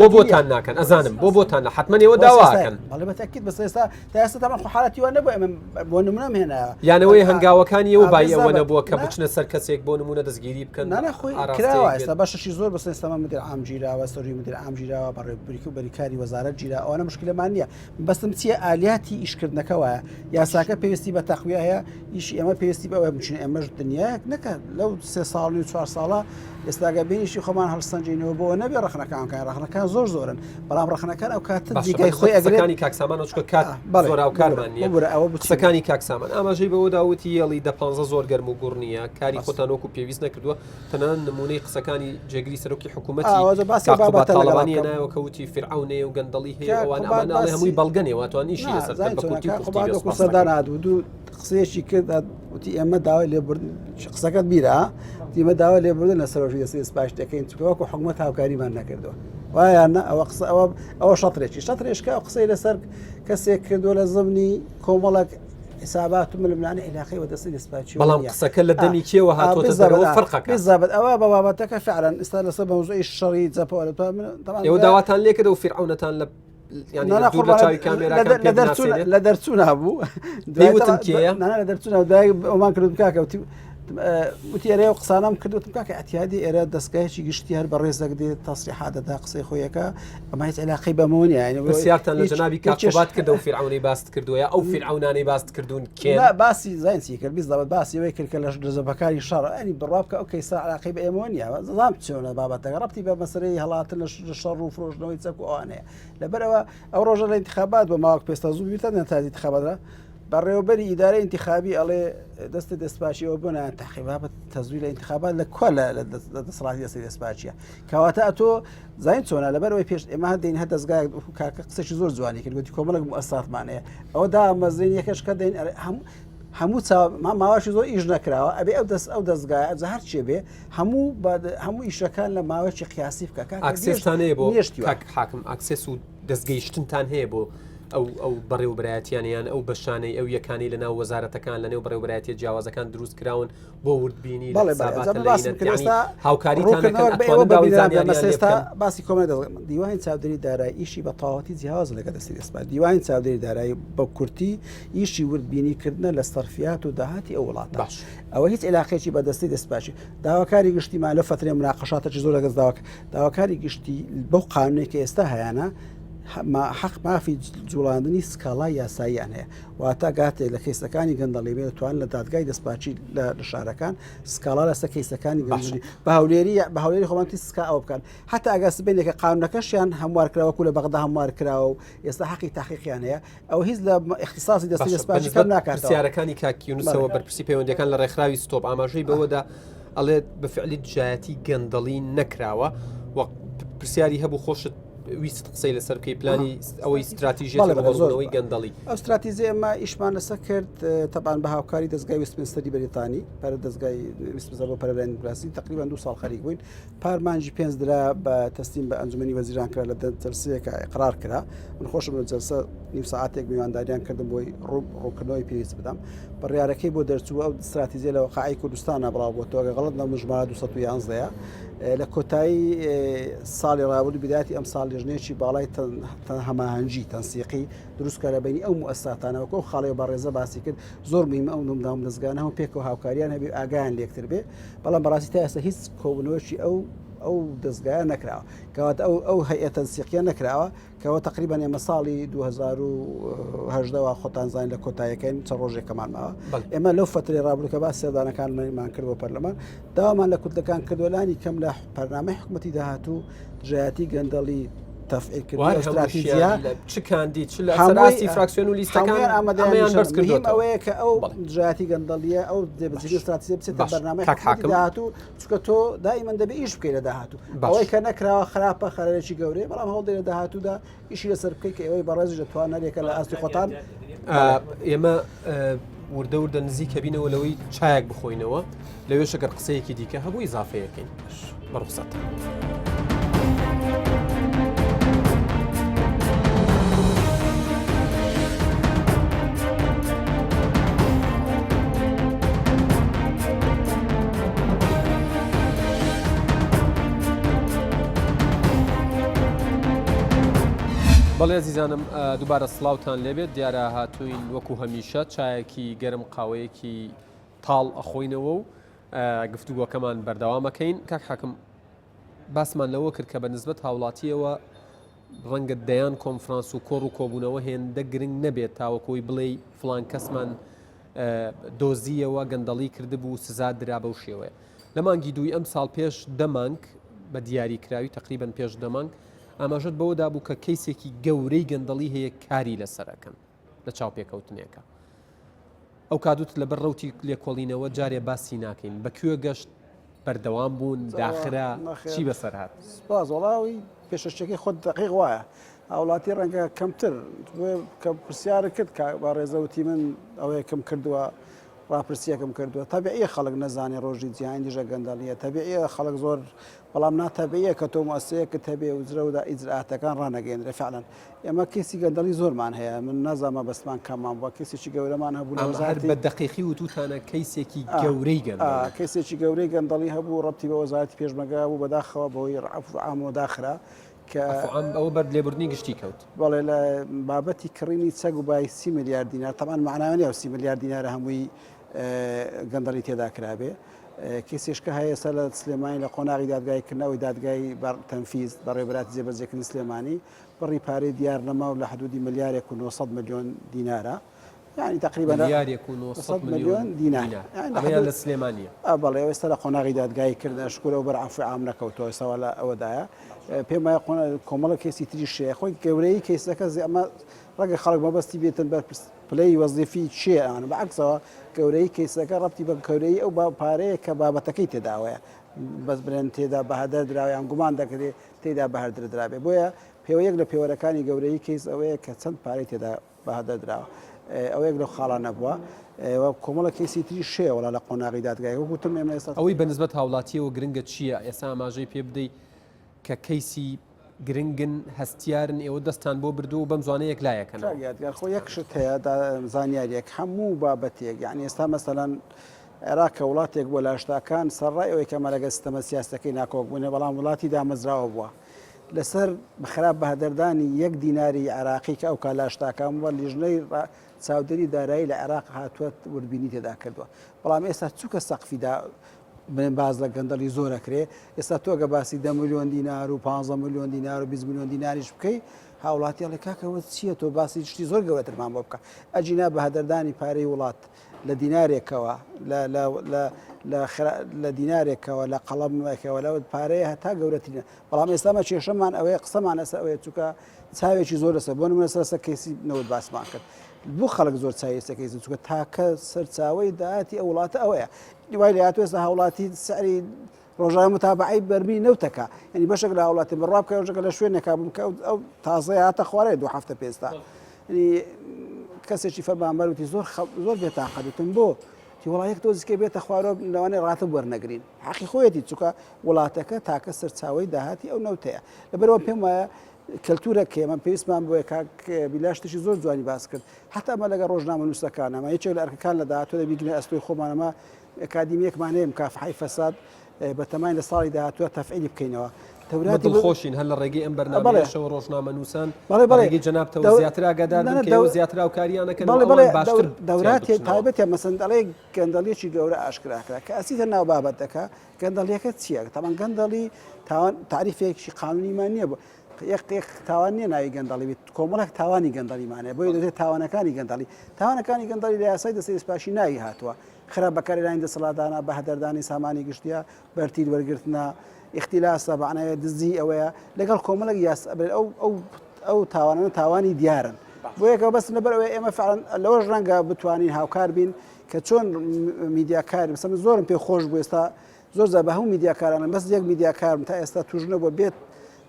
بۆ بۆتان ناکەن ئەزانم بۆ بۆتان حتمما ئێوە داواکەن بەڵێ بەتەکید بەس ئێستا تا ئێستا تامان خۆ حاڵەتی وە نەبوو ئەمە بۆ نمونەم هێنا یانەوەی هەنگاوەکانی ئەوە بای ئەوە نەبووە کە بچنە سەر کەسێک بۆ نمونە دەستگیری بکەن نانەخۆی کراوە ئێستا باشەشی زۆر بەسەر ئێستاما مدیر عام گیراوە سەرۆی مدیر عام گیراوە بەڕێوەبەری و بەریکاری وەزارەت گیرا ئەوانە مشکلەمان نییە بەستم چیە ئالیاتی ئیشکردنەکە وایە یاساکە پێویستی بە تەقویە هەیە ئیشی ئێمە پێویستی بەوە بچین ئێمەش دنیایەک نەکە لەو 3 ساڵ و 4 ساڵە ئێستاگە بینیشی خۆمان هەڵسەنجینەوە بۆ نەبێ ڕخنەکانکان ڕخنەکان زۆرن بەڵام ڕخنەکان ئەو کاتە دیگەی خۆی ئەگرەکانی کاکسامان چکە کات زۆر ئاوکارمان نییە ئەوە قسەکانی کاکسامان ئاماژەی بەوە داوتی یەڵی دە 15 زۆر گەرم و گوڕ نییە کاری خۆتان وەکو پێویست نەکردووە تەنان نمونەی قسەکانی جێگری سەرۆکی حکوومەتی تاڵبانی نایەوە کەوتی فرعونێ و گەندەڵی هەیە ئەوان ئەمانە هەمووی بەڵگەنێ واتوان ئیشی لەسەر سەردان هاتوو قسەیەکی کرد وتی ئێمە داوای لێبوردن قسەکەت بیرە دیمە داوا لێبوردن لە سەرۆژی دەستی سپاش دەکەین چکەوەکو حکوومەت هاوکاریمان نەکردووە وایانە ئەوە قسە ئەوە شەڕێشکە ئەو قسەی لەسەر کەسێک کردووە لە زمانی کۆمەڵک حسابات و ململانی علاقی وەدەستی دەسپاچی بەڵام قسەکە لە دەمی کێوە هاتوۆتە دەرەوە فەرقەکە بالضبط ئەوە بە بابەتەکە فعلا ئێستا لەسەر بەموزوعی شەڕی جەپۆ ئێوە داواتان لێ کردە و فرعونەتان لە لە دەرچوون هەبوو دەیوتم کێیە لە دەرچوون ئەومان کردو کاکەوتی وتی ئێرە و قسانم کردوتم کاکە ئەتیادی ئێرە دەستگایکی گشتی هەر بە ڕێزەک دێت تەسریحات دەدا قسەی خۆیەکە ئەمە هیچ علاقەی بەمەوە نیە پرسیارتان لە جەنابی کاکۆبات کردە و فرعونەی باست کردووە ئەو فرعونانەی باست کردوون کێ باسی زانسی کرد بیزدەبەت باسی ئەوەی کرد کە لە دەزەبەکاری شەڕ ئەنی بڕوا بکە ئەو کەیسا علاقەی بە ئێمە نیە زام چۆنە بابەتەکە ڕەبتی بە مەسەرەی هەڵاتن لە شەڕ و فرۆشتنەوەی چەک و ئەوانەیە لەبەرەوە ئەو ڕۆژە لە انتخابات بە ماوەک پێستا زوو بیتە نەتازی انتخاباتە بەڕێوەبەری ئیدارەی انتخابی ئەڵێ دەستی دەستپاچیەوە بۆنە تەقیبا بە تەزویل لە انتخابات لە کۆ لە دەسەڵاتی دەستی دەستپاچیە کەواتە ئەتۆ زین چۆنە لەبەرەوەی پێش ئێمە هەدەین هە دەستگای کاکە قسەی زۆر جوانی کرد گوتی کۆمەڵک مؤسساتمانەیە ئەوە دا مەزرین یەکەش کە دەین هەموو ماوەشی زۆر ئیش نەکراوە ئەبێ ئەو دەستگای ئەجە هەر چێ بێ هەموو ئیشەکان لە ماوەیەکی قیاسی بکە ئاکسێستانەیە بۆ حاکم ئاکسێس و دەستگەیشتنتان هەیە بۆ ئەو بەڕێوەبرایەتیانیان ئەو بەشانەی ئەو یەکانی لەناو وەزارەتەکان لەنێو بەڕێوەبرایەتی جیاوازەکان دروست کراون بۆ وردبینی هاوکاریتانستا باسی کۆمە دیوانی چاودێری دارایی ئیشی بە تەواوەتی جیاواز لەگە دەستی دەسپات دیوانی چاودێری دارایی بە کورتی ئیشی وردبینیکردنە لە سەرفیات و داهاتی ئەو وڵاتە ئەوە هیچ علاقێکی بە دەستی دەستپاچی داواکاری گشتیمان لە فترێ مناقەشاتێکی زۆر لەگەڵ داواکاری گشتی بەو قانونی کە ئێستا هەیەە حق مافی جوڵاندنی سکاڵای یاساییان هەیە واتە گاتێک لە کەیسەکانی گەندەڵی بێ دەتوان لە دادگای دەستپاچی لە شارەکان سکاڵا لەسەر کەیسەکانی گەندڵی بە هەولێری خۆمانتی سکا ئەو بکەن حتا ئەگەر سبێنێکە قانونەکەشیان هەموارکراوەکو لە بەغدا هەموارکراوە و ئێستا حەقی تاقیقیان هەیە ئەو هیچ لە اختصاصی دەستی دەستپاچی کەم ناکات پرسیارەکانی کاکیونسەوە بەرپرسی پەیوەندەکان لە ڕێکخراوی ستۆپ ئاماژەی بەوەدا ئەڵێت بەفعلی دژایەتی گەندەڵی نەکراوە و پرسیاری هەبوو خۆشت ویست قسەی لەسەر بکەی پلانی ئەوەی استراتیژی بەڕۆنەوەی گەندەڵی ئەو استراتیزی ئەمە ئیشمان لەسەر کرد تەبان بە هاوکاری دەستگای وستمینستەری بەریتانی پەر دەستگای وستمینستەر بۆ پەرلەیانی دیموکراسی تقریبا 2 ساڵ خەریک بووین پارمانجی 5 درا بە تەسلیم بە ئەنجومەنی وەزیران کرا لە جەلسەیەکە ئیقرار کرا من خۆشم لە جەلسە نیم ساعتێک میوانداریان کردم بۆی ڕوونکردنەوەی پێویست بدەم بڕیارەکەی بۆ دەرچووە ئەو استراتیزیە لە وەقاعی کوردستانە بڵاو بۆتەوە غەڵەت نەمژمارە 211 لە کۆتایی ساڵی ڕابردوو بداتی ئەم ساڵ لێژنێکی باڵای هەماهەنگی تەنسیقی دروستکە لە بینی ئەو مؤسساتانەوە ئەو خاڵی بە ڕێزە باسی کرد زۆر مهمە ئەو نمدام دەستگانە و پێکەوە هاوکاریان هەبێ ئاگایان لێکتر بێ بەڵام بەڕاستی تا ئێستا هیچ کۆبنەوەکی ئەو دەستگایە نەکراوە کەواتە ئەو هەیئە تەنسیقیە نەکراوە کەەوە تقریبا ئێمە ساڵی 2010 خۆتانزانین لە کۆتایەکەین چەند ڕۆژێکەمان ماوە ئێمە لەو فترەی ڕابردووکە با سێدانەکانمان کرد بۆ پەرلەمان داوامان لە کوردەکان کردوەلانی کەم لە پەرنامەی حکوومەتی داهاتوو دژایەتی گەندەڵی تەفعیلکردنی استراتیژیا چ کاندی چ لە سەراستی فراکسیۆن و لیستەکان ئەمەیان بەرز کردووە ئەوەیە کە ئەو دژایەتی گەندەڵیە ئەو دێبەجێری استراتیژیا بچێتە بەرنامەی حکوومەتی داهاتوو چونکە تۆ دائیمەن دەبێ ئیش بکەی لە داهاتوو ئەوەی کە نەکراوە خراپە خەرەرێکی گەورەیە بەڵام هەوڵ دێ لە داهاتوودا ئیشی لەسەر بکەی کە ئەوەی بەڕێزی دەتوان نەرێکە لە ئاستی خۆتان ئێمە وردە وردە نزیکە بینەوە لەوەی چایەک بخۆینەوە لەوێ شەگەر قسەیەکی دیکە هەبووی ئیزافەیەکەین بەڕوخسەت. بەڵێ عزیزانم دووبارە سڵاوتان لێبێت دیارە هاتوین وەکو هەمیشە چایەکی گەرم قاوەیەکی تاڵ ئەخۆینەوە و گفتوگۆکەمان بەردەوامەکەین کاک حاکم باسمان لەوە کرد کە بە نسبەت هاوڵاتیەوە ڕەنگە دەیان کۆنفرانس و کۆڕ و کۆبوونەوە هێندە گرنگ نەبێت تاوەکۆی بڵێ فلان کەسمان دۆزیەوە گەندەڵی کردبوو سزا درا بەو شێوەیە لە مانگی دوی ئەم ساڵ پێش دەمانگ بە دیاریکراوی تقریبان پێش دەمانگ ئاماژەت بەوەدا بوو کە کەیسێکی گەورەی گەندەڵی هەیە کاری لەسەرەکەن لە چاوپێکەوتنێکە ئەو کادوت لەبەر ڕوتی لێکۆڵینەوە جارێ باسی ناکەین بەکوێ گەشت بەردەوام بوون داخرا چی بەسەر هات سپاس وڵاوی پێشەشتێکی خۆت دقیق وایە هاوڵاتی ڕەنگە کەمتر کە پرسیارە کرد کە با ڕێزەوتی من ئەوەیە کەم کردووە ڕاپرسیەکەم کردووە تابعیە خەڵک نەزانێ ڕۆژی جیهانی دیژە گەندەڵیە تابعیە خەڵک زۆر بەڵام ناتابعیە کە تۆ مؤسسەیەکە هەبێ وزرەودا ئیجرئاتەکان ڕانەگەێنرێ فعلەن ئێمە کێسی گەندەڵی زۆرمان هەیە من نازانمە بەستمان کەمان بووە کێسێکی گەورەمان هەبوو بە دقیقی وتوتانە کەیسێکی گەورەی گەندەڵی کەسێکی گەورەی گەندەڵی هەبوو ڕەبتی بە وەزارەتی پێشمەرگا بوو بەداخەوە بەهۆی عەفو عامەوە داخرا ئەوە بەر لێبوردنی گشتی کەوت بەڵێ لە بابەتی کڕینی چەگ و بای 30 میلیارد دینار تەمان معناوە 30 میلیارد دینارە هەمووی گەندەڵی تێدا کرابێ کێسێشکە هەیە سەر لە سلێمانی لە قۆناغی دادگایکردنەوەی دادگای تەنفیز بەڕێبەراتی جێبەجێکردنی سلێمانی بڕی پارەی دیار نەما و لە حدودی ملیارێک و 900 میلیۆن دینارە يعني تقريبا مليار يكون 100 مليون دينار يعني للسليمانيه بالله ويستر قناغي داد جاي كرد اشكر وبر عفو عام نكوتو سوالا اودايا بما يقول كوملا كيسي تري الشيخ خوي كوري كيس كذا اما رجع خلق ما بس تبي تنبر بلاي وظيفي شيء انا بعكس كوري كيس ربطي بكوري او باري كبابتكي تداوي بس برن تدا بهدر دراوي ام گمان دکدي تدا بهدر دراوي بويا پیو یک ل پیورکانی گوري کیس اوه کچند پاري تدا بهدر دراوي او یک ل خالا نبوا و کوملا کیسی تری شی ولا لقناغي دادگاه و گوتم ام اساس اوی بنسبت هاولاتی و گرنگ چیه اسا ماجی پی بدی ک کیسی گرنگن هستیارن او دستان بو بردو بمزوانه یک لایه کنه یادگار خو یک شت هيا زانیار یک همو بابتیک يعني استا مثلا عراق ولاتێک بۆ لاشتاکان سەرڕای ئەوەی کە مەلەگە سیستەمە سیاسەکەی ناکۆکبوونێ بەڵام وڵاتی دامەزراوە بووە لەسەر بەخراپ بەهەدەردانی 1 دیناری عراقی کە ئەو کا لاشتاکان وە لیژنەی چاودێری دارایی لە عێراق هاتووە وردبینی تێدا کردووە بەڵام ئێستا چووکە سەقفیدا باز لە گەندەڵی زۆرەکرێ ئێستا تۆگە باسی 10 میلیۆن دینار و 15 میلیۆن دینار و 20 میلیۆن دیناریش بکەی هاوڵاتیاڵی کاکەوە چییە تۆ باسی شتی زۆر گەورەترمان بۆ بکە ئەجینا بەهەدەردانی پارەی وڵات لە دینارێکەوە لە دینارێکەوە لە قەڵەمێکەوە لەوە پارەیە هەتا گەورەترینە بەڵام ئێستامە کێشەمان ئەوەیە قسەمان لەسەر ئەوەیە چووکە چاوێکی زۆر لەسەر بۆ نمونە سەر کەیسی نەوت باسمان کرد بۆ خەڵک زۆر چاوێسە کەیسی چووکە تاکە سەرچاوەی داهاتی ئەو وڵاتە ئەوەیە دوای لە هاتوێ ئێستا هاوڵاتی سعری ڕۆژانە متابعی بەرمی نەوتەکە یعنی بەشێک لە هاوڵاتی بڕوا بکە ڕۆژێکە لە شوێنێکا بووم کە ئەو تازەی هاتە خوارێ 2 هەفتە پێستا کەسێکی فەرمانبەر وتی زۆر بێتاقەتم بۆ تی وڵایەک تۆزیکە بێتە خوارۆ لەوانەیە ڕاتب وەرنەگرین حەقی خۆیەتی چووکە وڵاتەکە تاکە سەرچاوەی داهاتی ئەو نەوتەیە لەبەرەوە پێم وایە کەلتورەکە ئێمە پێویستمان بۆیە بیلاشتشی زۆر جوانی باس کرد حتا ئەمە لەگە ڕۆژنامە نووسەکانەمە یەکێک لە ئەرکەکان لە داهاتووە دەبیگرێ ئەستۆی خۆمانەمە ئەکادیمیەکمان هەیە مکافحەی فەساد بەتەمای لە ساڵی داهاتووە تەفعیلی بکەینەوە دڵخۆشین هەر لە ڕێگەی ئەم بەرنامەیەشەوە ڕۆژنامە نووسان ڕێگەی جەنابتەوە زیاتر ئاگادار بکەن و زیاتر هاوکاریانەکەن باشتر دەوراتێ تایبەتە مەسەندەڵەی گەندەڵیەکی گەورە ئاشکراکرا کە ئەسیتە ناو بابەتەکە گەندەڵیەکە چییە تاوان گەندەڵی تعریفێکی قانونیمان نییە بۆ یەک تاوان نییە ناوی گەندەڵی بێت کۆمەڵێک تاوانی گەندەڵیمانەیە بۆی دەبێت تاوانەکانی گەندەڵی لە یاسای دەسەی سپاشی ناوی هاتووە خراپ بەکارهێنانی دەسەڵاتدانا بەهەدەردانی سامانی گشتیە بەرتیل وەرگرتنە اختلاسە بەعناوێ دزی ئەوەیە لەگەڵ کۆمەڵک ئەو تاوانە تاوانی دیارن بۆ یەکەوە بەس لەبەر ئەوەیە ئێمە لەوەش ڕەنگە بتوانین هاوکار بین کە چۆن میدیاکاری بەسەم زۆرم پێ خۆش بوو ئێستا زۆر زە بە هەموو میدیاکارانە بەس یەک میدیاکارم تا ئێستا توژنە بۆ بێت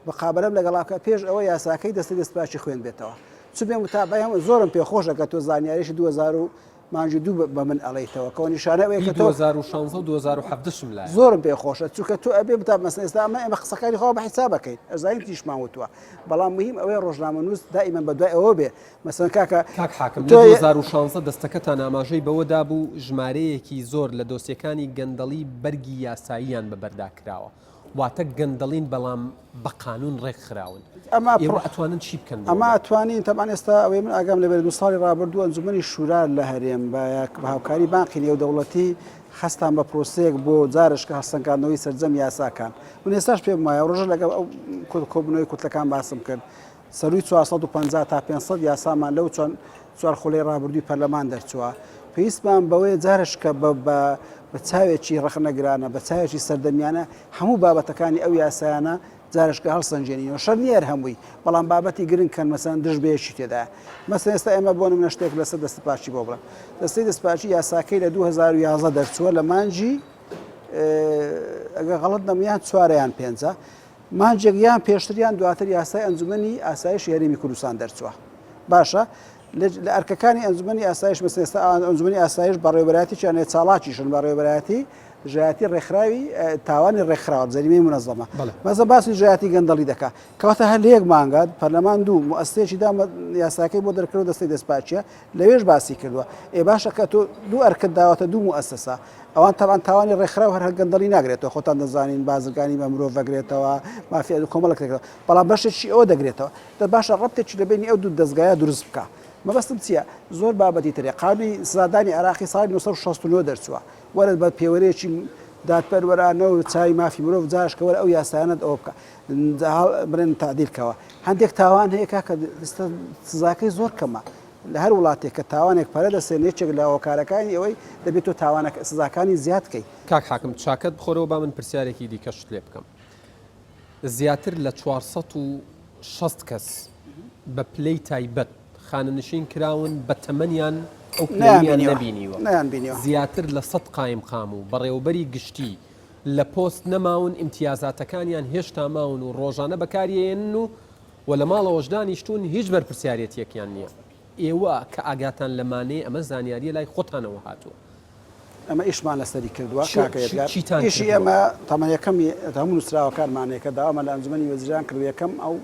بەقابلەم لەگەڵاکە پێش ئەوە یاساکەی دەستی دەستپاشی خوێن بێتەوە چ بێ متابعی هەموو زۆرم پێ خۆشە کە تۆ زانیاریشی 2000 مانجی دوو بە من ئەڵێیتەوە کەەوە نیشانەوەی کە 2016 2017 لای زۆرم پێ خۆشە چووکە تۆ ئەبێ بتا مەسن ئێستا ئەمە ئێمە قسەکانی خۆ بە حیساب بکەین ئەزانین تیشمان وتووە بەڵام مهم ئەوەی ڕۆژنامە نووس دائیمەن بە دوای ئەوە بێ مەسەن کاک حاکم لە 2016 دەستەکەتان ئاماژەی بەوەدا بوو ژمارەیەکی زۆر لە دۆسیەکانی گەندەڵی بەرگی یاساییان بەبەردا کراوە واتە گەندەڵین بەڵام بە قانون ڕێک خراون ئێوە ئەتوانن چی بکەن ئەمە ئەتوانین تەمان ئێستا ئەوەی من ئاگام لەبێت دو ساڵی ڕابردوو ئەنجومەنی شورا لە هەرێم بە هاوکاری بانقی نێودەوڵەتی خستان بە پرۆسەیەک بۆ جارشکە هەستەنگاندنەوەی سەرجەم یاساکان من ئێستاش پێم وایە ڕۆژە لەگەڵ ئەو کۆبنەوەی کوتلەکان باسم کرد سەروی 450 تا 500 یاسامان لەو چوار خولەی ڕابردووی پەرلەمان دەرچووە پێویستمان بەوەی جارشکە بە چاوێکی ڕەخنەگرانە بە چاوێکی سەردەمیانە هەموو بابەتەکانی ئەو یاسایانە جارشکە هەڵسەنجێنینەوە شەر نیەر هەمووی بەڵام بابەتی گرنگ کەن مەسەن دژبێکی تێدا مەسەن ئێستا ئێمە بۆ منە شتێک لەسەر دەستپاچی بۆ بڵێم دەستەی دەستپاچی یاساکەی لە 2011 دەرچووە لە مانجی ئەگە غەڵەت نەمەیان چوارەیان پێنجە مانجێک یان پێشتریان دواتر یاسای ئەنجومەنی ئاسایش هەرێمی کوردستان دەرچووە باشە لە ئەرکەکانی ئەنجومەنی ئاسایش مەسەن ئێستا ئەنجومەنی ئاسایش بەڕێوەبەرەتی چیانێ چاڵاکیشن بەڕێوەبەرەتی ژایەتی ڕێکخراوی تاوانی ڕێکخراوە جەریمەی منەظەمە مەزە باسی ژایەتی گەندەڵی دەکات کەواتە هەر لە یەک مانگات پەرلەمان دوو مؤسسەیەکی دامە یاساکەی بۆ دەرکردەوە دەستەی دەستپاچیە لەوێش باسی کردووە باشە کە تۆ دوو ئەرکت داوەتە دوو مؤسسە ئەوان تاوان تاوانی ڕێکخراو هەر گەندەڵی ناگرێتەوە خۆتان دەزانین بازرگانی بە مرۆڤ دەگرێتەوە مافیا کۆمەڵێکەکە بەڵام بەشێکی ئەوە دەگرێتەوە باشە ڕەبتێکی لەبینی ئەو دوو دەستگایە دروست بکە مەبەستم چییە زۆر بابەتی ترێ قانونی سزادانی عراقی ساڵی 1969 دەرچووە وەرە بە پێوەرەیەکی دادپەروەرانەوە چای مافی مرۆڤ جاشکەوە ئەو یاسایانت ئەوە بکە برن تعدیلکەوە هەندێک تاوان هەیە کە سزاکەی زۆر کەمە لە هەر وڵاتێک کە تاوانێک پەرە دەسێنێکێک لە هۆکارەکانی ئەوەی دەبێت تۆ تاوانەکە سزاکانی زیادکەی کاک حاکم چاکەت بخۆرەوە با من پرسیارێکی دیکەشت لێ بکەم زیاتر لە 460 کەس بە پلەی تایبەت خانەنشین کراون بە تەمەنیان ئەو پلەیان نەبینیوە زیاتر لە 100 قایم قام و بەڕێوەبەری گشتی لە پۆست نەماون ئیمتیازاتەکانیان هێشتا ماون و ڕۆژانە بەکارێن و لە ماڵەوەش دانیشتون هیچ بەرپرسیارەتێکیان نییە ئێوە کە ئاگاتان لەمانەیە ئەمە زانیاریە لای خۆتانەوە هاتووە ئەمە ئیشمان لەسەری کردووە کاکەیشی ئێمە تەمەن یەکەمی هەموو نووسراوەکانمانەیەکە داوامە لە ئەنجومەنی وەزیران کرد یەکەم ئەو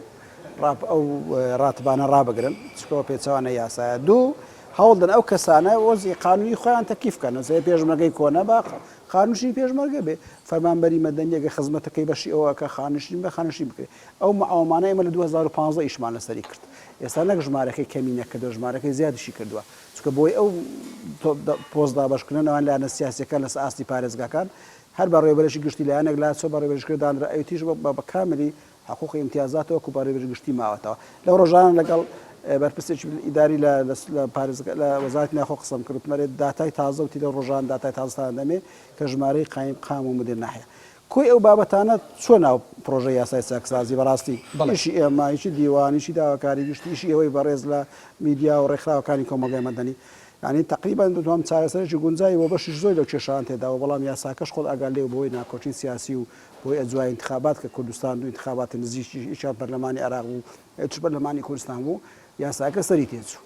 ڕاتبانە ڕابگرن چکەوە پێچوانە یاسایە دوو هەوڵدن ئەو کەسانە وەزی قانونی خۆیان تەکیفکەن زێ پێشمەرگەی کۆنە با خانوشی پێشمەرگە بێ فەرمانبەری مەدەنیەکە خزمەتەکەی بەشی ئەوە کە خانشین بە خانشی بکرێت ئەو ئەومانە ئێمە لە 2015 ئیشمان لەسەری کرد ئێستا نەک ژمارەکەی کەمینە کە ژمارەکەی زیادیشی کردووە چکە بۆی ئەو پۆزدا بەشکردنەوەیان لایەنە سیاسیەکان لەسەر ئاستی پارێزگاکان هەر بە ڕێوەبەرێکی گشتی لایەنێک لا چۆ بە ڕێوەبەرشکردانرا ئەوتیش بە کاملی حقوقی امتیازاتەوە و بەڕێوەبەری گشتی ماوەتەوە لەو ڕۆژانە لەگەڵ بەرپرسێکی ئیداری لە لە وەزارەتی ناخۆ قسەم کرد مەرێت داتای تازە وتی لە ڕۆژان داتای تازستان دەمێ کە ژمارەی قایم قام و مدیر ناحەیە کۆی ئەو بابەتانە چۆن ناو پرۆژە یاسای چاکسازی بەڕاستی بەڵێشی ئێمایشی دیوانیشی داواکاری گشتیشی ئەوەی بەڕێز لە میدیا و ڕێکخراوەکانی کۆمەلگای مەدەنی ینی تقریبان دوام چارەسەرێکی گونجایی بۆ بەشی زۆر لەو کێشان تێداوە بەڵام یاساکەش خۆت ئاگال لێ بۆی ناکۆچی سیاسی و بۆی ئەجوای انتخابات کە کوردستان و انتخاباتی نزیکی ئیشان پەرلەمانی عراق و چ پەرلەمانی کوردستان بوو یاساکە سەری تێچوو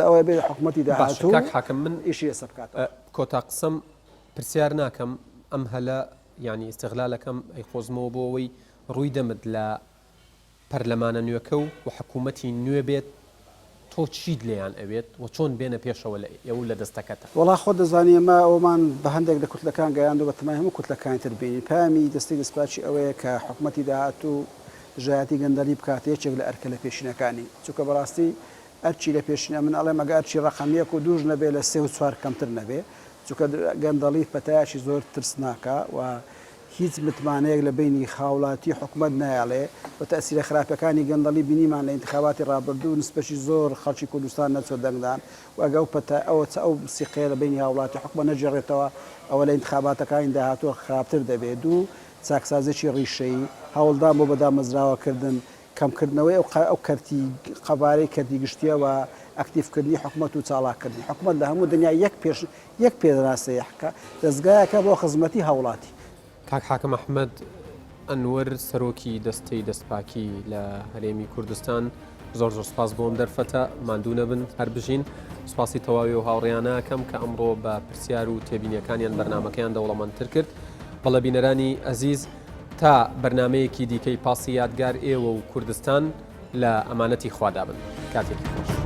ئەوەی بێ حکوومەتی داهاتوو حاکم من ئیشی ئێستا بکات کۆتا قسەم پرسیار ناکەم ئەم هەلە ینی ئیستیغلالەکەم ئەی خۆزمەوە بۆ ئەوەی ڕووی دەمت لە پەرلەمانە نوێکە و حکوومەتی نوێ بێت تۆ چیت لێیان ئەوێت و چۆن بێنە پێشەوە لە ئێوە لە دەستەکەتە وڵا خۆ دەزانانی ئەمە ئەومان بە هەندێک لە کوتلەکان گەیاند و بە تەمای هەموو کوتلەکانی تربینی پامی دەستی دەستپاچی ئەوەیە کە حکوومەتی داهاتوو ژایەتی گەندەلی بکات یەکێک لە ئەرکە لە پێشینەکانی چونکە بەڕاستی ئەرچی لە پێشینە من ئەڵێ مەگە ئەرچی ڕقەمیەک و دوژ نەبێ لە 3 و 4 کەمتر نەبێ چونکە گەندەڵی پەتایشی زۆر ترسناکە و هیچ متمانەیەک لە بینی خاوڵاتی حکوومەت نایاڵێ بە تەسیرە خراپەکانی گەندەڵی بینیمان لە انتخاباتی ڕابردوو نسبەشی زۆر خەڵکی کوردستان نەچۆ دەنگدان و ئەگە ئەو ئەو سیقەیە لە بینی هاوڵاتی حکومە نەجێڕێتەوە ئەوە لە انتخاباتەکانی داهاتوە خراپتر دەبێت و چاکسازێکی ڕیشەی هەوڵدان بۆ بەدامەزراوەکردن کەمکردنەوەی ئەو کەرتی قەبارەی کەرتی گشتیە و ئەکتیفکردنی حکوومەت و چاڵاکردنی حکوومەت لە هەموو دنیا یەک پێدراسەیەکە دەستگایەکە بۆ خزمەتی هەوڵاتی کاک حاکم ئەحمەد ئەنوەر سەرۆکی دەستەی دەستپاکی لە هەرێمی کوردستان زۆر سپاس بۆم دەرفەتە ماندوو نەبن هەر بژین سپاسی تەواوی و هاوڕێیانەکەم کە ئەمڕۆ بە پرسیار و تێبینیەکانیان بەرنامەکەیان دەوڵەمەندتر کرد بەڵە بینەرانی ئەزیز تا بەرنمەیەکی دیکەی پاسی یادگار ئێوە و کوردستان لە ئەمانەتی خوادابن کاتێکی خۆش.